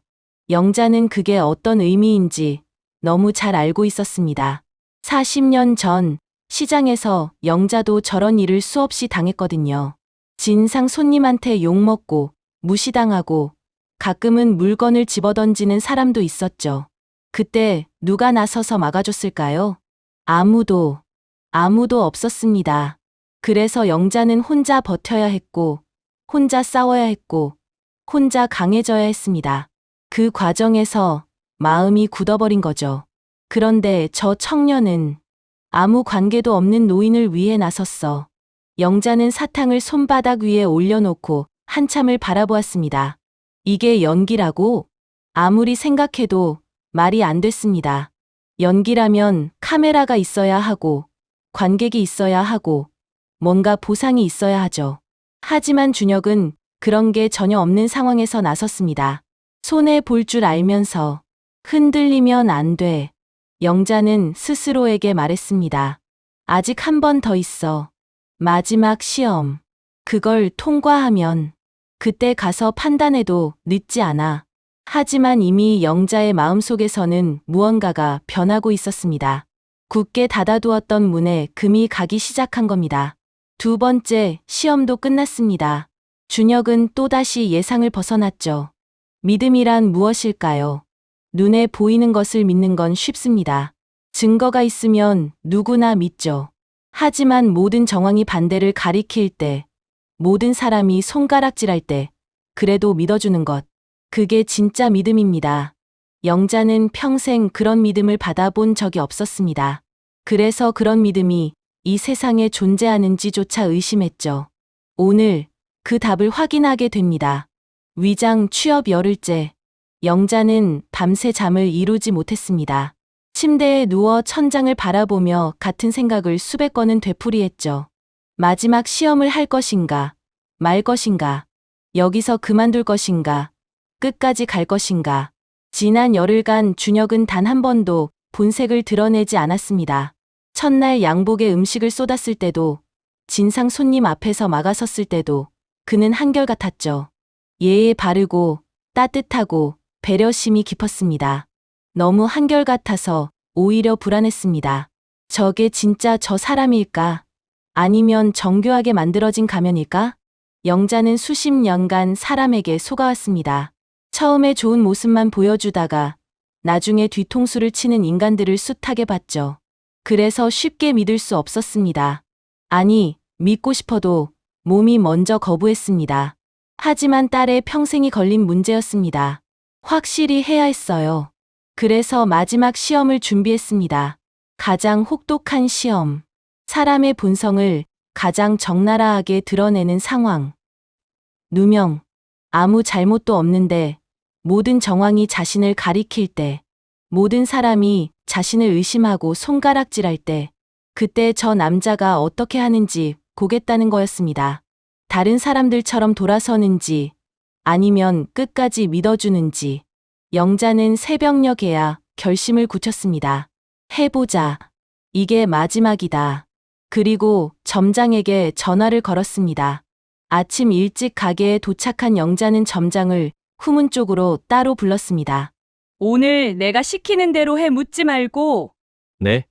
영자는 그게 어떤 의미인지 너무 잘 알고 있었습니다. 40년 전 시장에서 영자도 저런 일을 수없이 당했거든요. 진상 손님한테 욕먹고 무시당하고 가끔은 물건을 집어던지는 사람도 있었죠. 그때 누가 나서서 막아줬을까요? 아무도 없었습니다. 그래서 영자는 혼자 버텨야 했고, 혼자 싸워야 했고, 혼자 강해져야 했습니다. 그 과정에서 마음이 굳어버린 거죠. 그런데 저 청년은 아무 관계도 없는 노인을 위해 나섰어. 영자는 사탕을 손바닥 위에 올려놓고 한참을 바라보았습니다. 이게 연기라고? 아무리 생각해도 말이 안 됐습니다. 연기라면 카메라가 있어야 하고, 관객이 있어야 하고, 뭔가 보상이 있어야 하죠. 하지만 준혁은 그런 게 전혀 없는 상황에서 나섰습니다. 손해 볼 줄 알면서 흔들리면 안 돼. 영자는 스스로에게 말했습니다. 아직 한 번 더 있어. 마지막 시험. 그걸 통과하면 그때 가서 판단해도 늦지 않아. 하지만 이미 영자의 마음속에서는 무언가가 변하고 있었습니다. 굳게 닫아두었던 문에 금이 가기 시작한 겁니다. 두 번째 시험도 끝났습니다. 준혁은 또다시 예상을 벗어났죠. 믿음이란 무엇일까요? 눈에 보이는 것을 믿는 건 쉽습니다. 증거가 있으면 누구나 믿죠. 하지만 모든 정황이 반대를 가리킬 때, 모든 사람이 손가락질할 때, 그래도 믿어주는 것. 그게 진짜 믿음입니다. 영자는 평생 그런 믿음을 받아본 적이 없었습니다. 그래서 그런 믿음이 이 세상에 존재하는지조차 의심했죠. 오늘 그 답을 확인하게 됩니다. 위장 취업 열흘째. 영자는 밤새 잠을 이루지 못했습니다. 침대에 누워 천장을 바라보며 같은 생각을 수백 번은 되풀이했죠. 마지막 시험을 할 것인가, 말 것인가, 여기서 그만둘 것인가, 끝까지 갈 것인가. 지난 열흘간 준혁은 단 한 번도 본색을 드러내지 않았습니다. 첫날 양복에 음식을 쏟았을 때도, 진상 손님 앞에서 막아섰을 때도 그는 한결같았죠. 예에 바르고 따뜻하고 배려심이 깊었습니다. 너무 한결같아서 오히려 불안했습니다. 저게 진짜 저 사람일까? 아니면 정교하게 만들어진 가면일까? 영자는 수십 년간 사람에게 속아왔습니다. 처음에 좋은 모습만 보여주다가 나중에 뒤통수를 치는 인간들을 숱하게 봤죠. 그래서 쉽게 믿을 수 없었습니다. 아니, 믿고 싶어도 몸이 먼저 거부했습니다. 하지만 딸의 평생이 걸린 문제였습니다. 확실히 해야 했어요. 그래서 마지막 시험을 준비했습니다. 가장 혹독한 시험. 사람의 본성을 가장 적나라하게 드러내는 상황. 누명. 아무 잘못도 없는데 모든 정황이 자신을 가리킬 때, 모든 사람이 자신을 의심하고 손가락질할 때, 그때 저 남자가 어떻게 하는지 보겠다는 거였습니다. 다른 사람들처럼 돌아서는지, 아니면 끝까지 믿어주는지. 영자는 새벽녘에야 결심을 굳혔습니다. 해보자. 이게 마지막이다. 그리고 점장에게 전화를 걸었습니다. 아침 일찍 가게에 도착한 영자는 점장을 후문 쪽으로 따로 불렀습니다. 오늘 내가 시키는 대로 해 묻지 말고 네?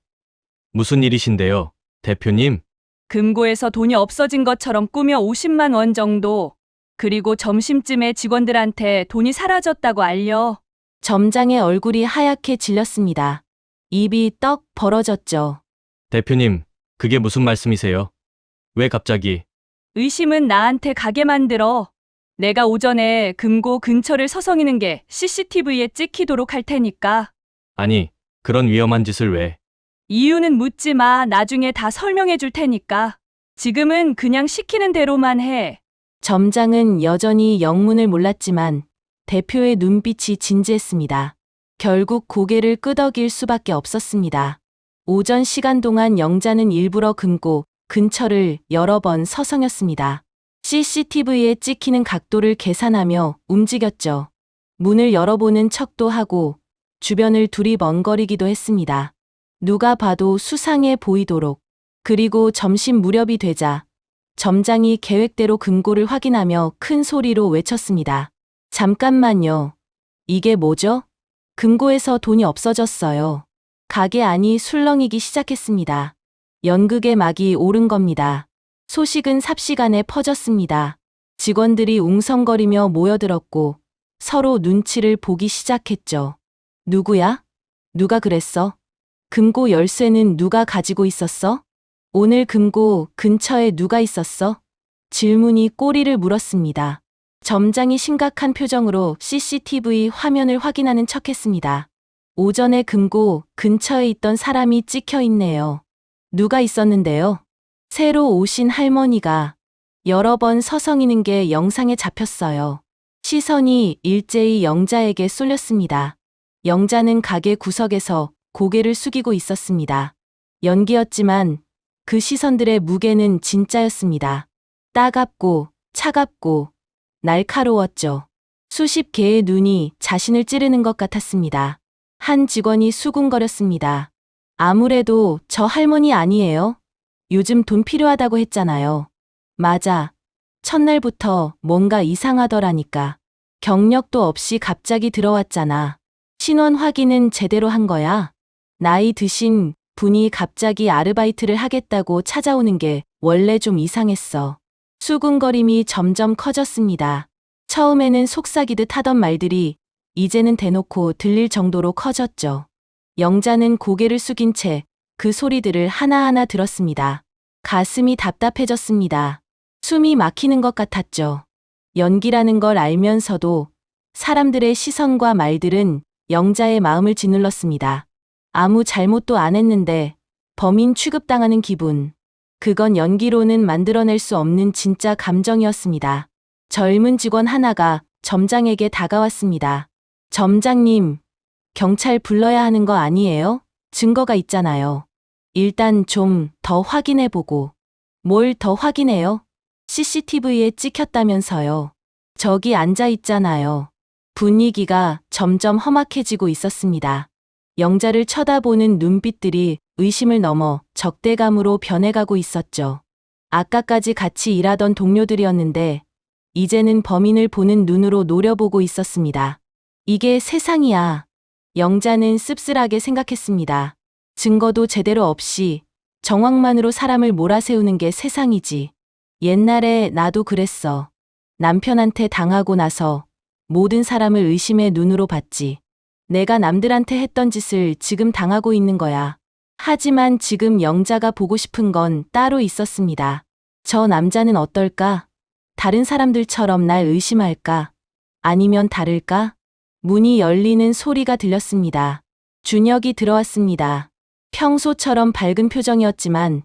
무슨 일이신데요, 대표님? 금고에서 돈이 없어진 것처럼 꾸며 50만 원 정도. 그리고 점심쯤에 직원들한테 돈이 사라졌다고 알려. 점장의 얼굴이 하얗게 질렸습니다. 입이 떡 벌어졌죠. 대표님, 그게 무슨 말씀이세요? 왜 갑자기? 의심은 나한테 가게 만들어. 내가 오전에 금고 근처를 서성이는 게 CCTV에 찍히도록 할 테니까. 아니, 그런 위험한 짓을 왜? 이유는 묻지 마. 나중에 다 설명해 줄 테니까. 지금은 그냥 시키는 대로만 해. 점장은 여전히 영문을 몰랐지만 대표의 눈빛이 진지했습니다. 결국 고개를 끄덕일 수밖에 없었습니다. 오전 시간 동안 영자는 일부러 금고 근처를 여러 번 서성였습니다. CCTV에 찍히는 각도를 계산하며 움직였죠. 문을 열어보는 척도 하고 주변을 두리번거리기도 했습니다. 누가 봐도 수상해 보이도록. 그리고 점심 무렵이 되자 점장이 계획대로 금고를 확인하며 큰 소리로 외쳤습니다. 잠깐만요. 이게 뭐죠? 금고에서 돈이 없어졌어요. 가게 안이 술렁이기 시작했습니다. 연극의 막이 오른 겁니다. 소식은 삽시간에 퍼졌습니다. 직원들이 웅성거리며 모여들었고 서로 눈치를 보기 시작했죠. 누구야? 누가 그랬어? 금고 열쇠는 누가 가지고 있었어? 오늘 금고 근처에 누가 있었어? 질문이 꼬리를 물었습니다. 점장이 심각한 표정으로 CCTV 화면을 확인하는 척했습니다. 오전에 금고 근처에 있던 사람이 찍혀 있네요. 누가 있었는데요? 새로 오신 할머니가 여러 번 서성이는 게 영상에 잡혔어요. 시선이 일제히 영자에게 쏠렸습니다. 영자는 가게 구석에서 고개를 숙이고 있었습니다. 연기였지만 그 시선들의 무게는 진짜였습니다. 따갑고 차갑고 날카로웠죠. 수십 개의 눈이 자신을 찌르는 것 같았습니다. 한 직원이 수군거렸습니다. 아무래도 저 할머니 아니에요? 요즘 돈 필요하다고 했잖아요. 맞아. 첫날부터 뭔가 이상하더라니까. 경력도 없이 갑자기 들어왔잖아. 신원 확인은 제대로 한 거야? 나이 드신 분이 갑자기 아르바이트를 하겠다고 찾아오는 게 원래 좀 이상했어. 수군거림이 점점 커졌습니다. 처음에는 속삭이듯 하던 말들이 이제는 대놓고 들릴 정도로 커졌죠. 영자는 고개를 숙인 채 그 소리들을 하나하나 들었습니다. 가슴이 답답해졌습니다. 숨이 막히는 것 같았죠. 연기라는 걸 알면서도 사람들의 시선과 말들은 영자의 마음을 짓눌렀습니다. 아무 잘못도 안 했는데 범인 취급당하는 기분. 그건 연기로는 만들어낼 수 없는 진짜 감정이었습니다. 젊은 직원 하나가 점장에게 다가왔습니다. 점장님, 경찰 불러야 하는 거 아니에요? 증거가 있잖아요. 일단 좀 더 확인해보고. 뭘 더 확인해요? CCTV에 찍혔다면서요. 저기 앉아 있잖아요. 분위기가 점점 험악해지고 있었습니다. 영자를 쳐다보는 눈빛들이 의심을 넘어 적대감으로 변해가고 있었죠. 아까까지 같이 일하던 동료들이었는데 이제는 범인을 보는 눈으로 노려보고 있었습니다. 이게 세상이야. 영자는 씁쓸하게 생각했습니다. 증거도 제대로 없이 정황만으로 사람을 몰아세우는 게 세상이지. 옛날에 나도 그랬어. 남편한테 당하고 나서 모든 사람을 의심의 눈으로 봤지. 내가 남들한테 했던 짓을 지금 당하고 있는 거야. 하지만 지금 영자가 보고 싶은 건 따로 있었습니다. 저 남자는 어떨까? 다른 사람들처럼 날 의심할까? 아니면 다를까? 문이 열리는 소리가 들렸습니다. 준혁이 들어왔습니다. 평소처럼 밝은 표정이었지만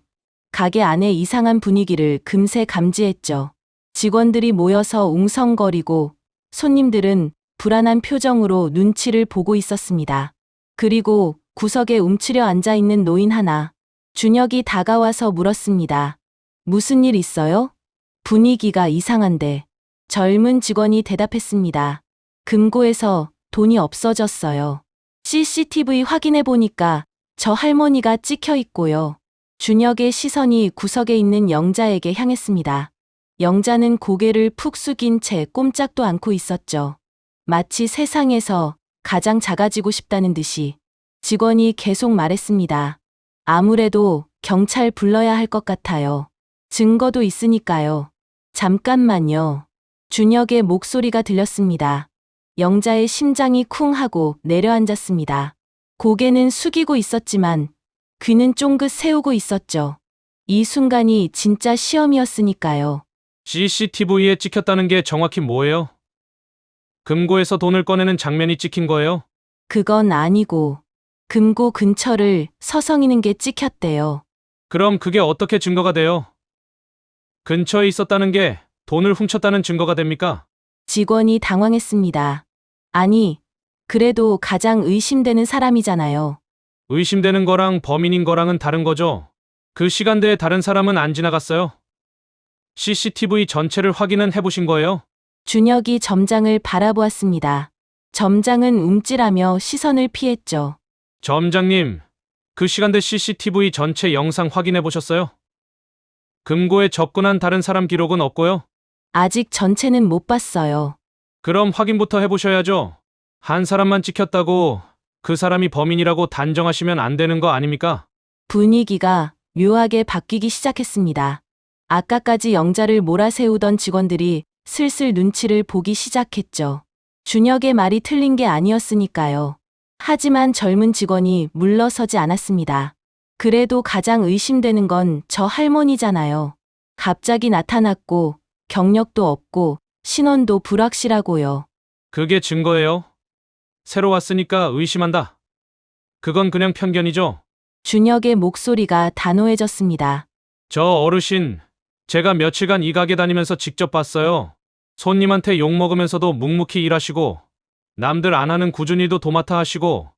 가게 안의 이상한 분위기를 금세 감지했죠. 직원들이 모여서 웅성거리고 손님들은 불안한 표정으로 눈치를 보고 있었습니다. 그리고 구석에 움츠려 앉아 있는 노인 하나. 준혁이 다가와서 물었습니다. 무슨 일 있어요? 분위기가 이상한데. 젊은 직원이 대답했습니다. 금고에서 돈이 없어졌어요. CCTV 확인해 보니까 저 할머니가 찍혀 있고요. 준혁의 시선이 구석에 있는 영자에게 향했습니다. 영자는 고개를 푹 숙인 채 꼼짝도 않고 있었죠. 마치 세상에서 가장 작아지고 싶다는 듯이. 직원이 계속 말했습니다. 아무래도 경찰 불러야 할 것 같아요. 증거도 있으니까요. 잠깐만요. 준혁의 목소리가 들렸습니다. 영자의 심장이 쿵 하고 내려앉았습니다. 고개는 숙이고 있었지만 귀는 쫑긋 세우고 있었죠. 이 순간이 진짜 시험이었으니까요. CCTV에 찍혔다는 게 정확히 뭐예요? 금고에서 돈을 꺼내는 장면이 찍힌 거예요? 그건 아니고 금고 근처를 서성이는 게 찍혔대요. 그럼 그게 어떻게 증거가 돼요? 근처에 있었다는 게 돈을 훔쳤다는 증거가 됩니까? 직원이 당황했습니다. 아니, 그래도 가장 의심되는 사람이잖아요. 의심되는 거랑 범인인 거랑은 다른 거죠. 그 시간대에 다른 사람은 안 지나갔어요. CCTV 전체를 확인은 해보신 거예요? 준혁이 점장을 바라보았습니다. 점장은 움찔하며 시선을 피했죠. 점장님, 그 시간대 CCTV 전체 영상 확인해 보셨어요? 금고에 접근한 다른 사람 기록은 없고요. 아직 전체는 못 봤어요. 그럼 확인부터 해보셔야죠. 한 사람만 찍혔다고 그 사람이 범인이라고 단정하시면 안 되는 거 아닙니까? 분위기가 묘하게 바뀌기 시작했습니다. 아까까지 영자를 몰아세우던 직원들이 슬슬 눈치를 보기 시작했죠. 준혁의 말이 틀린 게 아니었으니까요. 하지만 젊은 직원이 물러서지 않았습니다. 그래도 가장 의심되는 건 저 할머니잖아요. 갑자기 나타났고 경력도 없고 신원도 불확실하고요. 그게 증거예요? 새로 왔으니까 의심한다. 그건 그냥 편견이죠. 준혁의 목소리가 단호해졌습니다. 저 어르신, 제가 며칠간 이 가게 다니면서 직접 봤어요. 손님한테 욕먹으면서도 묵묵히 일하시고, 남들 안 하는 꾸준히 일도 도맡아 하시고,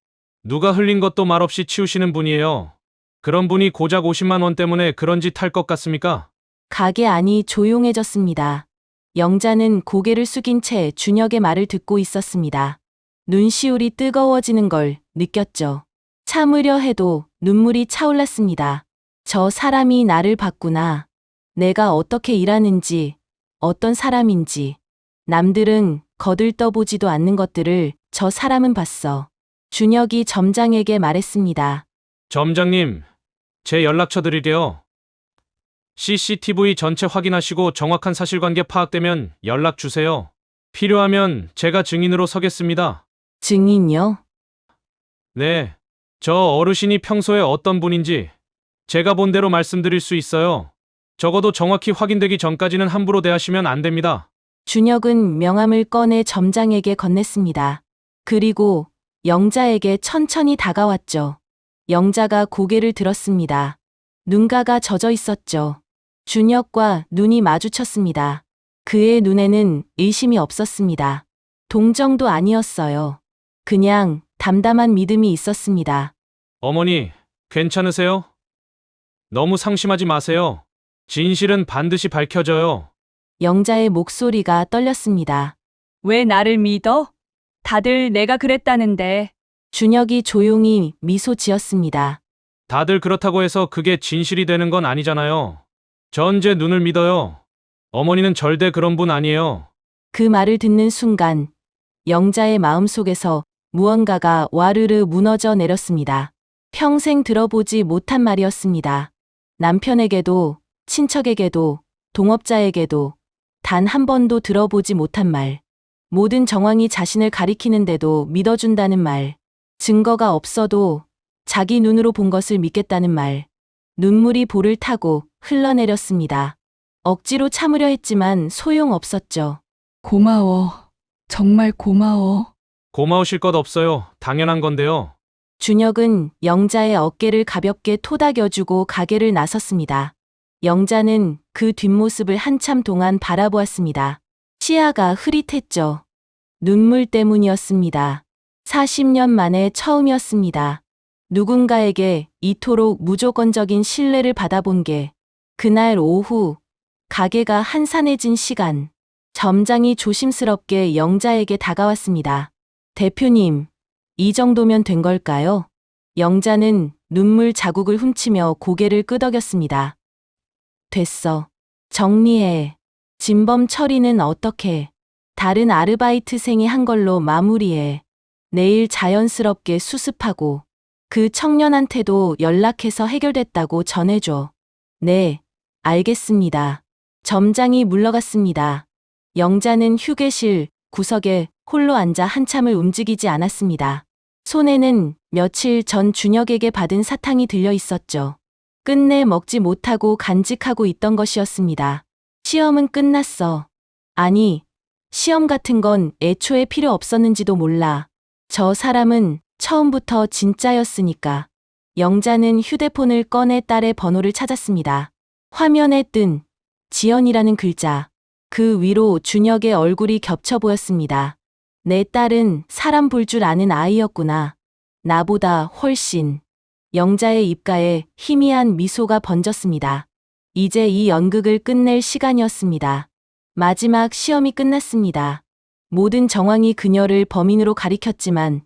누가 흘린 것도 말없이 치우시는 분이에요. 그런 분이 고작 50만 원 때문에 그런 짓 할 것 같습니까? 가게 안이 조용해졌습니다. 영자는 고개를 숙인 채 준혁의 말을 듣고 있었습니다. 눈시울이 뜨거워지는 걸 느꼈죠. 참으려 해도 눈물이 차올랐습니다. 저 사람이 나를 봤구나. 내가 어떻게 일하는지, 어떤 사람인지. 남들은 거들떠보지도 않는 것들을 저 사람은 봤어. 준혁이 점장에게 말했습니다. 점장님, 제 연락처 드릴게요. CCTV 전체 확인하시고 정확한 사실관계 파악되면 연락 주세요. 필요하면 제가 증인으로 서겠습니다. 증인요? 네, 저 어르신이 평소에 어떤 분인지 제가 본 대로 말씀드릴 수 있어요. 적어도 정확히 확인되기 전까지는 함부로 대하시면 안 됩니다. 준혁은 명함을 꺼내 점장에게 건넸습니다. 그리고 영자에게 천천히 다가왔죠. 영자가 고개를 들었습니다. 눈가가 젖어 있었죠. 준혁과 눈이 마주쳤습니다. 그의 눈에는 의심이 없었습니다. 동정도 아니었어요. 그냥 담담한 믿음이 있었습니다. 어머니, 괜찮으세요? 너무 상심하지 마세요. 진실은 반드시 밝혀져요. 영자의 목소리가 떨렸습니다. 왜 나를 믿어? 다들 내가 그랬다는데. 준혁이 조용히 미소 지었습니다. 다들 그렇다고 해서 그게 진실이 되는 건 아니잖아요. 전 제 눈을 믿어요. 어머니는 절대 그런 분 아니에요. 그 말을 듣는 순간 영자의 마음속에서 무언가가 와르르 무너져 내렸습니다. 평생 들어보지 못한 말이었습니다. 남편에게도, 친척에게도, 동업자에게도 단 한 번도 들어보지 못한 말. 모든 정황이 자신을 가리키는데도 믿어준다는 말. 증거가 없어도 자기 눈으로 본 것을 믿겠다는 말. 눈물이 볼을 타고 흘러내렸습니다. 억지로 참으려 했지만 소용없었죠. 고마워. 정말 고마워. 고마우실 것 없어요. 당연한 건데요. 준혁은 영자의 어깨를 가볍게 토닥여주고 가게를 나섰습니다. 영자는 그 뒷모습을 한참 동안 바라보았습니다. 시야가 흐릿했죠. 눈물 때문이었습니다. 40년 만에 처음이었습니다. 누군가에게 이토록 무조건적인 신뢰를 받아본 게 그날 오후 가게가 한산해진 시간. 점장이 조심스럽게 영자에게 다가왔습니다. 대표님, 이 정도면 된 걸까요? 영자는 눈물 자국을 훔치며 고개를 끄덕였습니다. 됐어. 정리해. 진범 처리는 어떻게? 다른 아르바이트생이 한 걸로 마무리해. 내일 자연스럽게 수습하고 그 청년한테도 연락해서 해결됐다고 전해줘. 네, 알겠습니다. 점장이 물러갔습니다. 영자는 휴게실 구석에 홀로 앉아 한참을 움직이지 않았습니다. 손에는 며칠 전 준혁에게 받은 사탕이 들려 있었죠. 끝내 먹지 못하고 간직하고 있던 것이었습니다. 시험은 끝났어. 아니, 시험 같은 건 애초에 필요 없었는지도 몰라. 저 사람은 처음부터 진짜였으니까. 영자는 휴대폰을 꺼내 딸의 번호를 찾았습니다. 화면에 뜬 지연이라는 글자. 그 위로 준혁의 얼굴이 겹쳐 보였습니다. 내 딸은 사람 볼 줄 아는 아이였구나. 나보다 훨씬. 영자의 입가에 희미한 미소가 번졌습니다. 이제 이 연극을 끝낼 시간이었습니다. 마지막 시험이 끝났습니다. 모든 정황이 그녀를 범인으로 가리켰지만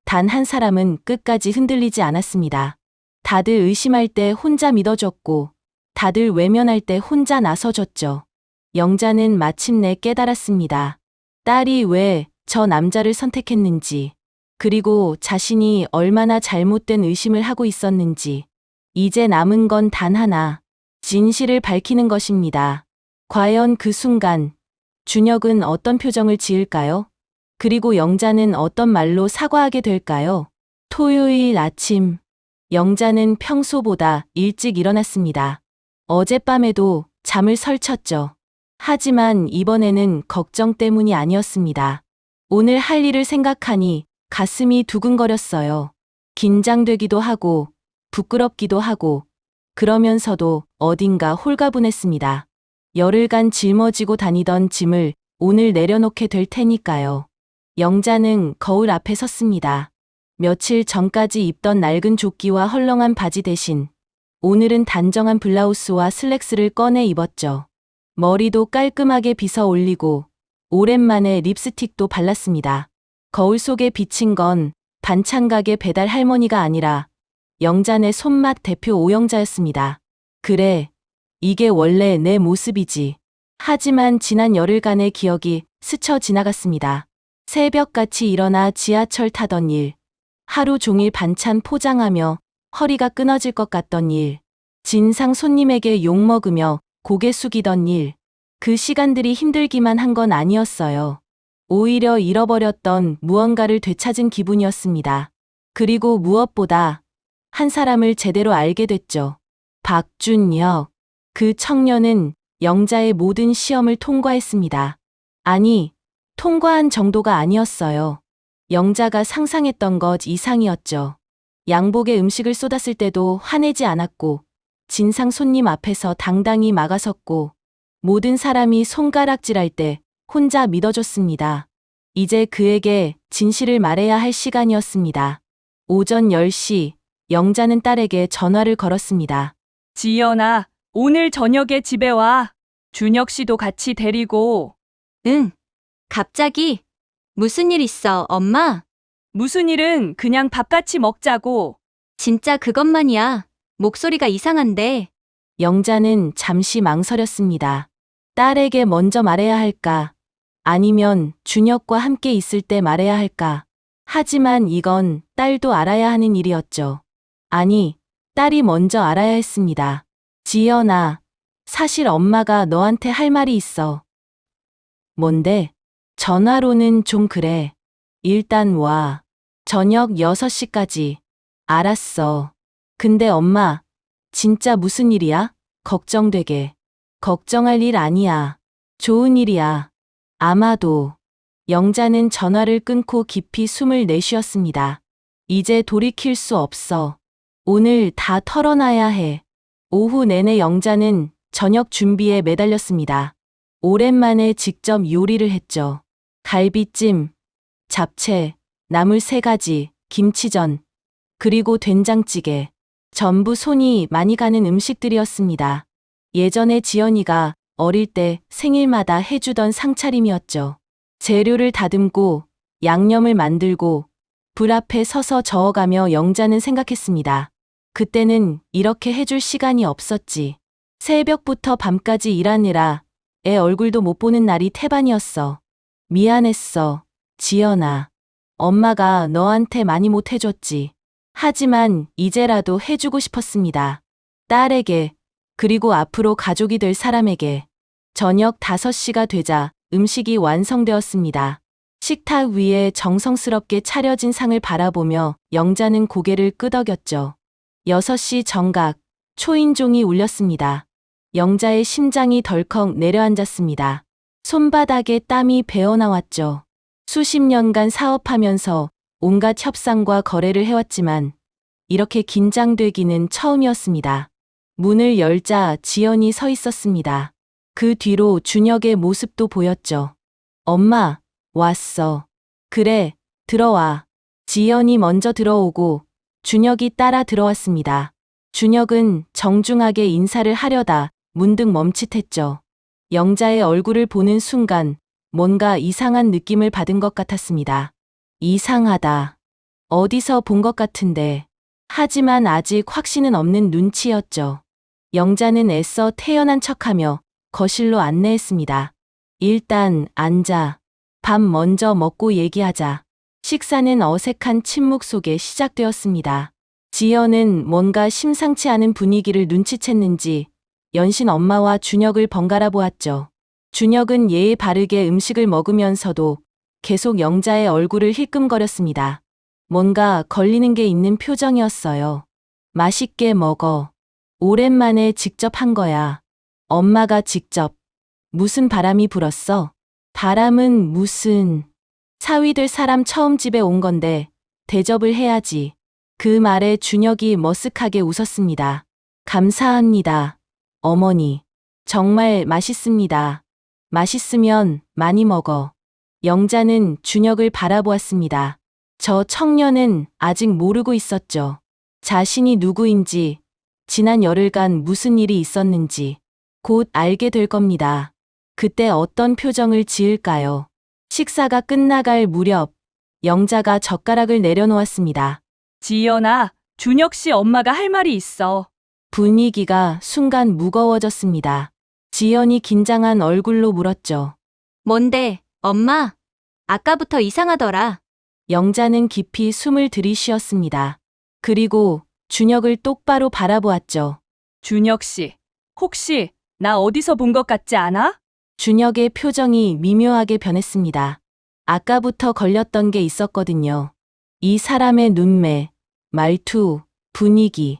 단 한 사람은 끝까지 흔들리지 않았습니다. 다들 의심할 때 혼자 믿어줬고 다들 외면할 때 혼자 나서줬죠. 영자는 마침내 깨달았습니다. 딸이 왜 저 남자를 선택했는지. 그리고 자신이 얼마나 잘못된 의심을 하고 있었는지. 이제 남은 건 단 하나. 진실을 밝히는 것입니다. 과연 그 순간 준혁은 어떤 표정을 지을까요? 그리고 영자는 어떤 말로 사과하게 될까요? 토요일 아침, 영자는 평소보다 일찍 일어났습니다. 어젯밤에도 잠을 설쳤죠. 하지만 이번에는 걱정 때문이 아니었습니다. 오늘 할 일을 생각하니 가슴이 두근거렸어요. 긴장되기도 하고 부끄럽기도 하고 그러면서도 어딘가 홀가분했습니다. 열흘간 짊어지고 다니던 짐을 오늘 내려놓게 될 테니까요. 영자는 거울 앞에 섰습니다. 며칠 전까지 입던 낡은 조끼와 헐렁한 바지 대신 오늘은 단정한 블라우스와 슬랙스를 꺼내 입었죠. 머리도 깔끔하게 빗어 올리고 오랜만에 립스틱도 발랐습니다. 거울 속에 비친 건 반찬 가게 배달 할머니가 아니라 영자네 손맛 대표 오영자였습니다. 그래, 이게 원래 내 모습이지. 하지만 지난 열흘간의 기억이 스쳐 지나갔습니다. 새벽같이 일어나 지하철 타던 일, 하루 종일 반찬 포장하며 허리가 끊어질 것 같던 일, 진상 손님에게 욕먹으며 고개 숙이던 일, 그 시간들이 힘들기만 한 건 아니었어요. 오히려 잃어버렸던 무언가를 되찾은 기분이었습니다. 그리고 무엇보다 한 사람을 제대로 알게 됐죠. 박준혁. 그 청년은 영자의 모든 시험을 통과했습니다. 아니, 통과한 정도가 아니었어요. 영자가 상상했던 것 이상이었죠. 양복에 음식을 쏟았을 때도 화내지 않았고, 진상 손님 앞에서 당당히 막아섰고, 모든 사람이 손가락질할 때 혼자 믿어줬습니다. 이제 그에게 진실을 말해야 할 시간이었습니다. 오전 10시, 영자는 딸에게 전화를 걸었습니다. 지연아, 오늘 저녁에 집에 와. 준혁 씨도 같이 데리고. 응. 갑자기? 무슨 일 있어, 엄마? 무슨 일은 그냥 밥 같이 먹자고. 진짜 그것만이야. 목소리가 이상한데. 영자는 잠시 망설였습니다. 딸에게 먼저 말해야 할까? 아니면 준혁과 함께 있을 때 말해야 할까? 하지만 이건 딸도 알아야 하는 일이었죠. 아니, 딸이 먼저 알아야 했습니다. 지연아, 사실 엄마가 너한테 할 말이 있어. 뭔데? 전화로는 좀 그래. 일단 와. 저녁 6시까지. 알았어. 근데 엄마, 진짜 무슨 일이야? 걱정되게. 걱정할 일 아니야. 좋은 일이야. 아마도. 영자는 전화를 끊고 깊이 숨을 내쉬었습니다. 이제 돌이킬 수 없어. 오늘 다 털어놔야 해. 오후 내내 영자는 저녁 준비에 매달렸습니다. 오랜만에 직접 요리를 했죠. 갈비찜, 잡채, 나물 3가지, 김치전, 그리고 된장찌개. 전부 손이 많이 가는 음식들이었습니다. 예전에 지연이가 어릴 때 생일마다 해주던 상차림이었죠. 재료를 다듬고 양념을 만들고 불 앞에 서서 저어가며 영자는 생각했습니다. 그때는 이렇게 해줄 시간이 없었지. 새벽부터 밤까지 일하느라 애 얼굴도 못 보는 날이 태반이었어. 미안했어, 지연아. 엄마가 너한테 많이 못 해줬지. 하지만 이제라도 해주고 싶었습니다. 딸에게, 그리고 앞으로 가족이 될 사람에게. 저녁 5시가 되자 음식이 완성되었습니다. 식탁 위에 정성스럽게 차려진 상을 바라보며 영자는 고개를 끄덕였죠. 6시 정각, 초인종이 울렸습니다. 영자의 심장이 덜컥 내려앉았습니다. 손바닥에 땀이 배어나왔죠. 수십 년간 사업하면서 온갖 협상과 거래를 해왔지만 이렇게 긴장되기는 처음이었습니다. 문을 열자 지연이 서 있었습니다. 그 뒤로 준혁의 모습도 보였죠. 엄마, 왔어. 그래, 들어와. 지연이 먼저 들어오고 준혁이 따라 들어왔습니다. 준혁은 정중하게 인사를 하려다 문득 멈칫했죠. 영자의 얼굴을 보는 순간 뭔가 이상한 느낌을 받은 것 같았습니다. 이상하다. 어디서 본 것 같은데. 하지만 아직 확신은 없는 눈치였죠. 영자는 애써 태연한 척하며 거실로 안내했습니다. 일단 앉아. 밥 먼저 먹고 얘기하자. 식사는 어색한 침묵 속에 시작되었습니다. 지연은 뭔가 심상치 않은 분위기를 눈치챘는지 연신 엄마와 준혁을 번갈아 보았죠. 준혁은 예의 바르게 음식을 먹으면서도 계속 영자의 얼굴을 힐끔거렸습니다. 뭔가 걸리는 게 있는 표정이었어요. 맛있게 먹어. 오랜만에 직접 한 거야. 엄마가 직접. 무슨 바람이 불었어? 바람은 무슨. 사위될 사람 처음 집에 온 건데 대접을 해야지. 그 말에 준혁이 머쓱하게 웃었습니다. 감사합니다. 어머니. 정말 맛있습니다. 맛있으면 많이 먹어. 영자는 준혁을 바라보았습니다. 저 청년은 아직 모르고 있었죠. 자신이 누구인지, 지난 열흘간 무슨 일이 있었는지 곧 알게 될 겁니다. 그때 어떤 표정을 지을까요? 식사가 끝나갈 무렵 영자가 젓가락을 내려놓았습니다. 지연아, 준혁 씨 엄마가 할 말이 있어. 분위기가 순간 무거워졌습니다. 지연이 긴장한 얼굴로 물었죠. 뭔데, 엄마? 아까부터 이상하더라. 영자는 깊이 숨을 들이쉬었습니다. 그리고 준혁을 똑바로 바라보았죠. 준혁 씨, 혹시 나 어디서 본 것 같지 않아? 준혁의 표정이 미묘하게 변했습니다. 아까부터 걸렸던 게 있었거든요. 이 사람의 눈매, 말투, 분위기,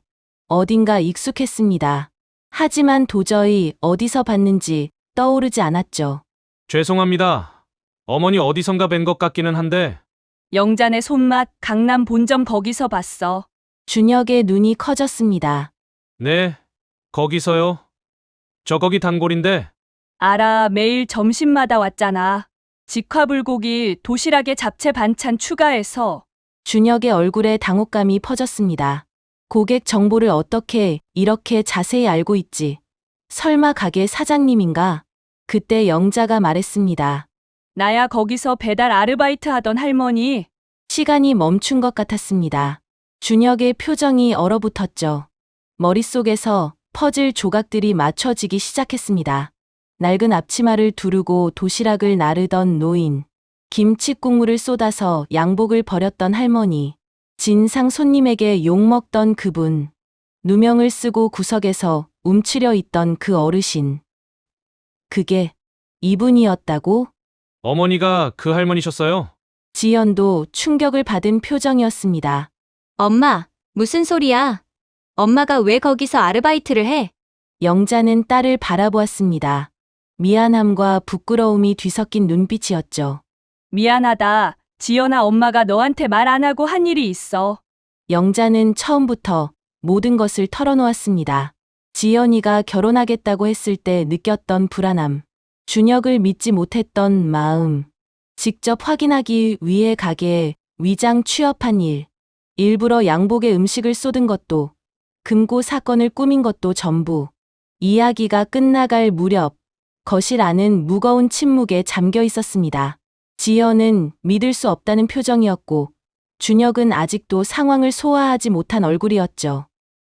어딘가 익숙했습니다. 하지만 도저히 어디서 봤는지 떠오르지 않았죠. 죄송합니다. 어머니 어디선가 뵌 것 같기는 한데 영자네 손맛 강남 본점 거기서 봤어. 준혁의 눈이 커졌습니다. 네, 거기서요. 저 거기 단골인데 알아, 매일 점심마다 왔잖아. 직화불고기, 도시락에 잡채 반찬 추가해서. 준혁의 얼굴에 당혹감이 퍼졌습니다. 고객 정보를 어떻게 이렇게 자세히 알고 있지? 설마 가게 사장님인가? 그때 영자가 말했습니다. 나야 거기서 배달 아르바이트 하던 할머니. 시간이 멈춘 것 같았습니다. 준혁의 표정이 얼어붙었죠. 머릿속에서 퍼즐 조각들이 맞춰지기 시작했습니다. 낡은 앞치마를 두르고 도시락을 나르던 노인, 김치 국물을 쏟아서 양복을 버렸던 할머니, 진상 손님에게 욕먹던 그분, 누명을 쓰고 구석에서 움츠려 있던 그 어르신. 그게 이분이었다고? 어머니가 그 할머니셨어요? 지연도 충격을 받은 표정이었습니다. 엄마, 무슨 소리야? 엄마가 왜 거기서 아르바이트를 해? 영자는 딸을 바라보았습니다. 미안함과 부끄러움이 뒤섞인 눈빛이었죠. 미안하다. 지연아, 엄마가 너한테 말 안 하고 한 일이 있어. 영자는 처음부터 모든 것을 털어놓았습니다. 지연이가 결혼하겠다고 했을 때 느꼈던 불안함, 준혁을 믿지 못했던 마음, 직접 확인하기 위해 가게에 위장 취업한 일, 일부러 양복에 음식을 쏟은 것도, 금고 사건을 꾸민 것도 전부. 이야기가 끝나갈 무렵 거실 안은 무거운 침묵에 잠겨 있었습니다. 지연은 믿을 수 없다는 표정이었고 준혁은 아직도 상황을 소화하지 못한 얼굴이었죠.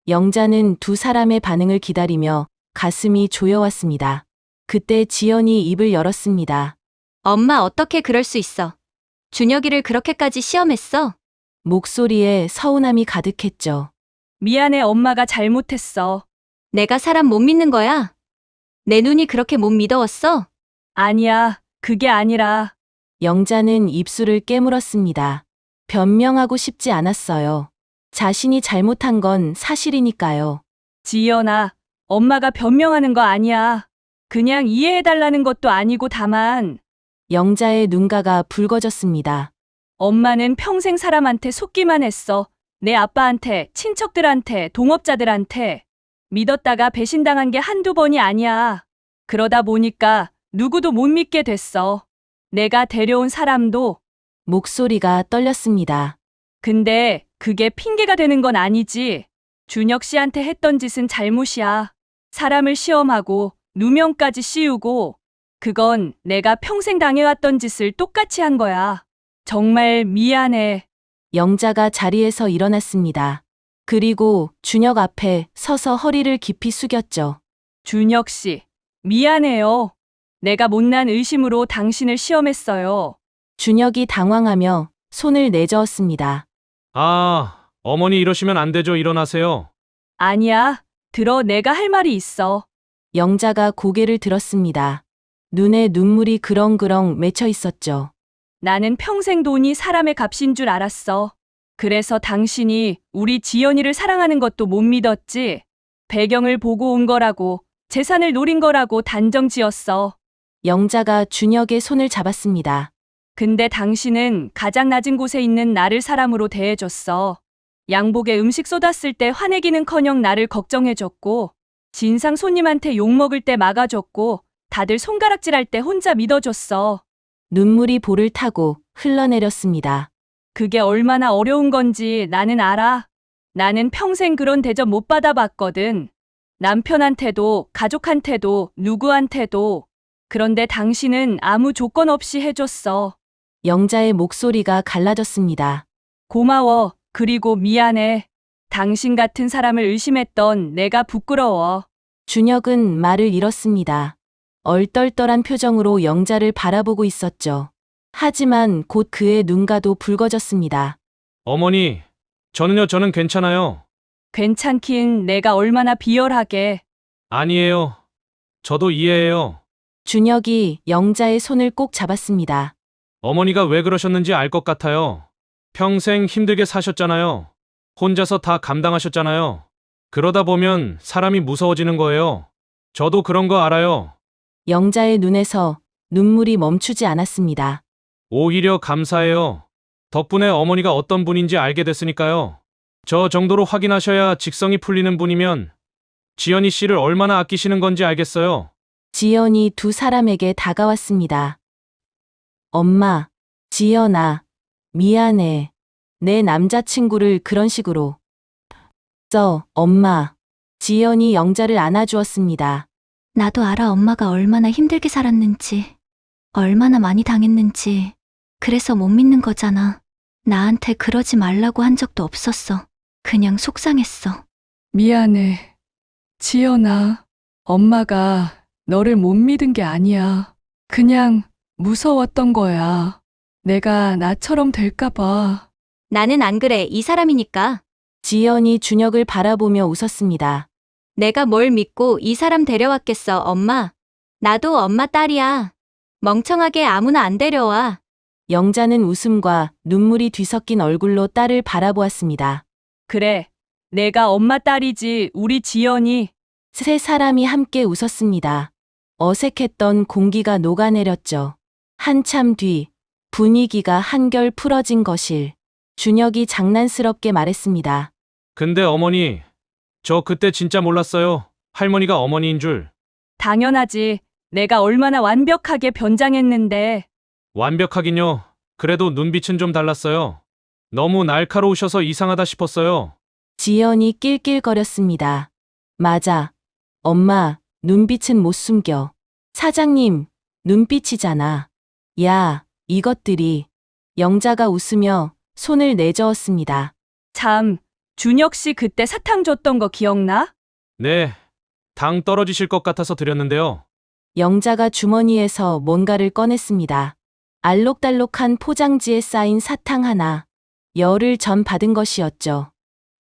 영자는 두 사람의 반응을 기다리며 가슴이 조여왔습니다. 그때 지연이 입을 열었습니다. 엄마 어떻게 그럴 수 있어? 준혁이를 그렇게까지 시험했어? 목소리에 서운함이 가득했죠. 미안해, 엄마가 잘못했어. 내가 사람 못 믿는 거야? 내 눈이 그렇게 못 믿어왔어? 아니야, 그게 아니라. 영자는 입술을 깨물었습니다. 변명하고 싶지 않았어요. 자신이 잘못한 건 사실이니까요. 지연아, 엄마가 변명하는 거 아니야. 그냥 이해해달라는 것도 아니고 다만 영자의 눈가가 붉어졌습니다. 엄마는 평생 사람한테 속기만 했어. 내 아빠한테, 친척들한테, 동업자들한테. 믿었다가 배신당한 게 한두 번이 아니야. 그러다 보니까 누구도 못 믿게 됐어. 내가 데려온 사람도. 목소리가 떨렸습니다. 근데 그게 핑계가 되는 건 아니지. 준혁 씨한테 했던 짓은 잘못이야. 사람을 시험하고 누명까지 씌우고 그건 내가 평생 당해왔던 짓을 똑같이 한 거야. 정말 미안해. 영자가 자리에서 일어났습니다. 그리고 준혁 앞에 서서 허리를 깊이 숙였죠. 준혁 씨, 미안해요. 내가 못난 의심으로 당신을 시험했어요. 준혁이 당황하며 손을 내저었습니다. 아, 어머니 이러시면 안 되죠. 일어나세요. 아니야. 들어, 내가 할 말이 있어. 영자가 고개를 들었습니다. 눈에 눈물이 그렁그렁 맺혀 있었죠. 나는 평생 돈이 사람의 값인 줄 알았어. 그래서 당신이 우리 지연이를 사랑하는 것도 못 믿었지. 배경을 보고 온 거라고, 재산을 노린 거라고 단정 지었어. 영자가 준혁의 손을 잡았습니다. 근데 당신은 가장 낮은 곳에 있는 나를 사람으로 대해줬어. 양복에 음식 쏟았을 때 화내기는커녕 나를 걱정해줬고, 진상 손님한테 욕먹을 때 막아줬고, 다들 손가락질할 때 혼자 믿어줬어. 눈물이 볼을 타고 흘러내렸습니다. 그게 얼마나 어려운 건지 나는 알아. 나는 평생 그런 대접 못 받아봤거든. 남편한테도, 가족한테도, 누구한테도. 그런데 당신은 아무 조건 없이 해줬어. 영자의 목소리가 갈라졌습니다. 고마워. 그리고 미안해. 당신 같은 사람을 의심했던 내가 부끄러워. 준혁은 말을 잃었습니다. 얼떨떨한 표정으로 영자를 바라보고 있었죠. 하지만 곧 그의 눈가도 붉어졌습니다. 어머니, 저는 괜찮아요. 괜찮긴 내가 얼마나 비열하게. 아니에요. 저도 이해해요. 준혁이 영자의 손을 꼭 잡았습니다. 어머니가 왜 그러셨는지 알 것 같아요. 평생 힘들게 사셨잖아요. 혼자서 다 감당하셨잖아요. 그러다 보면 사람이 무서워지는 거예요. 저도 그런 거 알아요. 영자의 눈에서 눈물이 멈추지 않았습니다. 오히려 감사해요. 덕분에 어머니가 어떤 분인지 알게 됐으니까요. 저 정도로 확인하셔야 직성이 풀리는 분이면 지연이 씨를 얼마나 아끼시는 건지 알겠어요. 지연이 두 사람에게 다가왔습니다. 엄마, 지연아, 미안해. 내 남자친구를 그런 식으로. 엄마. 지연이 영자를 안아주었습니다. 나도 알아 엄마가 얼마나 힘들게 살았는지, 얼마나 많이 당했는지. 그래서 못 믿는 거잖아. 나한테 그러지 말라고 한 적도 없었어. 그냥 속상했어. 미안해. 지연아, 엄마가 너를 못 믿은 게 아니야. 그냥 무서웠던 거야. 내가 나처럼 될까봐. 나는 안 그래. 이 사람이니까. 지연이 준혁을 바라보며 웃었습니다. 내가 뭘 믿고 이 사람 데려왔겠어, 엄마. 나도 엄마 딸이야. 멍청하게 아무나 안 데려와. 영자는 웃음과 눈물이 뒤섞인 얼굴로 딸을 바라보았습니다. 그래. 내가 엄마 딸이지, 우리 지연이. 세 사람이 함께 웃었습니다. 어색했던 공기가 녹아내렸죠. 한참 뒤 분위기가 한결 풀어진 거실. 준혁이 장난스럽게 말했습니다. 근데 어머니, 저 그때 진짜 몰랐어요. 할머니가 어머니인 줄. 당연하지. 내가 얼마나 완벽하게 변장했는데. 완벽하긴요. 그래도 눈빛은 좀 달랐어요. 너무 날카로우셔서 이상하다 싶었어요. 지연이 낄낄거렸습니다. 맞아. 엄마, 눈빛은 못 숨겨. 사장님, 눈빛이잖아. 야, 이것들이. 영자가 웃으며 손을 내저었습니다. 참, 준혁 씨 그때 사탕 줬던 거 기억나? 네, 당 떨어지실 것 같아서 드렸는데요. 영자가 주머니에서 뭔가를 꺼냈습니다. 알록달록한 포장지에 쌓인 사탕 하나. 열흘 전 받은 것이었죠.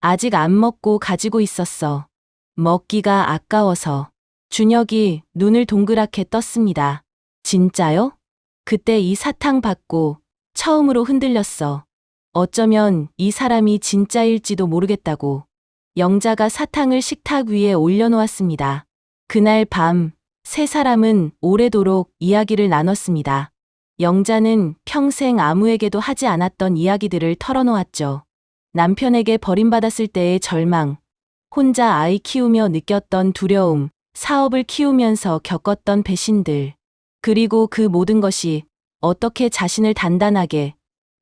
아직 안 먹고 가지고 있었어. 먹기가 아까워서. 준혁이 눈을 동그랗게 떴습니다. 진짜요? 그때 이 사탕 받고 처음으로 흔들렸어. 어쩌면 이 사람이 진짜일지도 모르겠다고. 영자가 사탕을 식탁 위에 올려놓았습니다. 그날 밤, 세 사람은 오래도록 이야기를 나눴습니다. 영자는 평생 아무에게도 하지 않았던 이야기들을 털어놓았죠. 남편에게 버림받았을 때의 절망, 혼자 아이 키우며 느꼈던 두려움, 사업을 키우면서 겪었던 배신들, 그리고 그 모든 것이 어떻게 자신을 단단하게,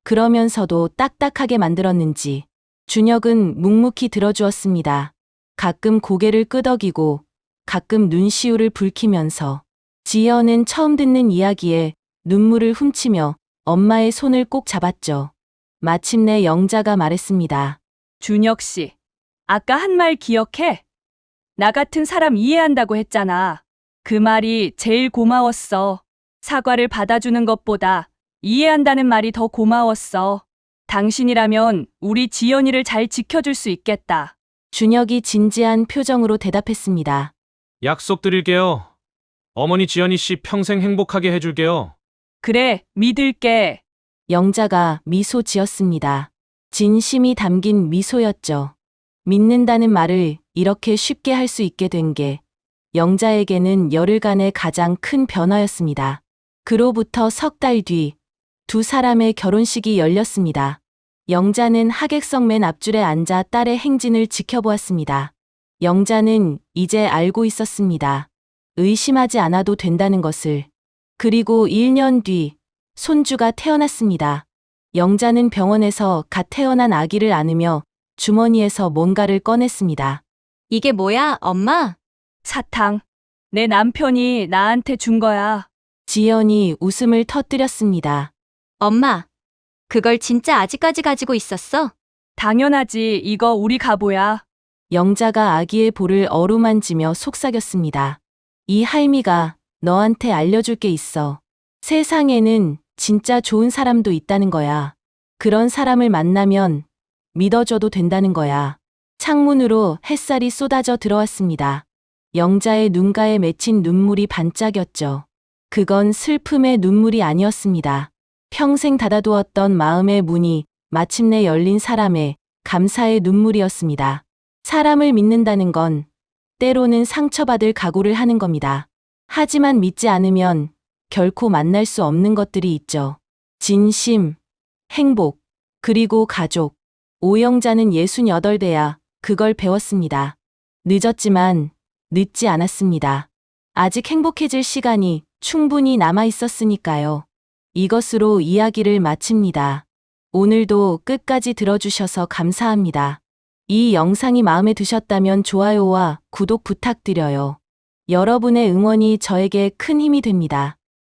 그러면서도 딱딱하게 만들었는지. 준혁은 묵묵히 들어주었습니다. 가끔 고개를 끄덕이고, 가끔 눈시울을 붉히면서. 지연은 처음 듣는 이야기에 눈물을 훔치며 엄마의 손을 꼭 잡았죠. 마침내 영자가 말했습니다. 준혁 씨, 아까 한 말 기억해? 나 같은 사람 이해한다고 했잖아. 그 말이 제일 고마웠어. 사과를 받아주는 것보다 이해한다는 말이 더 고마웠어. 당신이라면 우리 지연이를 잘 지켜줄 수 있겠다. 준혁이 진지한 표정으로 대답했습니다. 약속드릴게요. 어머니 지연이 씨 평생 행복하게 해줄게요. 그래, 믿을게. 영자가 미소 지었습니다. 진심이 담긴 미소였죠. 믿는다는 말을 이렇게 쉽게 할 수 있게 된 게 영자에게는 열흘간의 가장 큰 변화였습니다. 그로부터 석 달 뒤 두 사람의 결혼식이 열렸습니다. 영자는 하객석 맨 앞줄에 앉아 딸의 행진을 지켜보았습니다. 영자는 이제 알고 있었습니다. 의심하지 않아도 된다는 것을. 그리고 1년 뒤 손주가 태어났습니다. 영자는 병원에서 갓 태어난 아기를 안으며 주머니에서 뭔가를 꺼냈습니다. 이게 뭐야, 엄마? 사탕. 내 남편이 나한테 준 거야. 지연이 웃음을 터뜨렸습니다. 엄마, 그걸 진짜 아직까지 가지고 있었어? 당연하지. 이거 우리 가보야. 영자가 아기의 볼을 어루만지며 속삭였습니다. 이 할미가 너한테 알려줄 게 있어. 세상에는 진짜 좋은 사람도 있다는 거야. 그런 사람을 만나면 믿어줘도 된다는 거야. 창문으로 햇살이 쏟아져 들어왔습니다. 영자의 눈가에 맺힌 눈물이 반짝였죠. 그건 슬픔의 눈물이 아니었습니다. 평생 닫아두었던 마음의 문이 마침내 열린 사람의 감사의 눈물이었습니다. 사람을 믿는다는 건 때로는 상처받을 각오를 하는 겁니다. 하지만 믿지 않으면 결코 만날 수 없는 것들이 있죠. 진심, 행복, 그리고 가족. 오영자는 68대야 그걸 배웠습니다. 늦었지만 늦지 않았습니다. 아직 행복해질 시간이 충분히 남아 있었으니까요. 이것으로 이야기를 마칩니다. 오늘도 끝까지 들어주셔서 감사합니다. 이 영상이 마음에 드셨다면 좋아요와 구독 부탁드려요. 여러분의 응원이 저에게 큰 힘이 됩니다.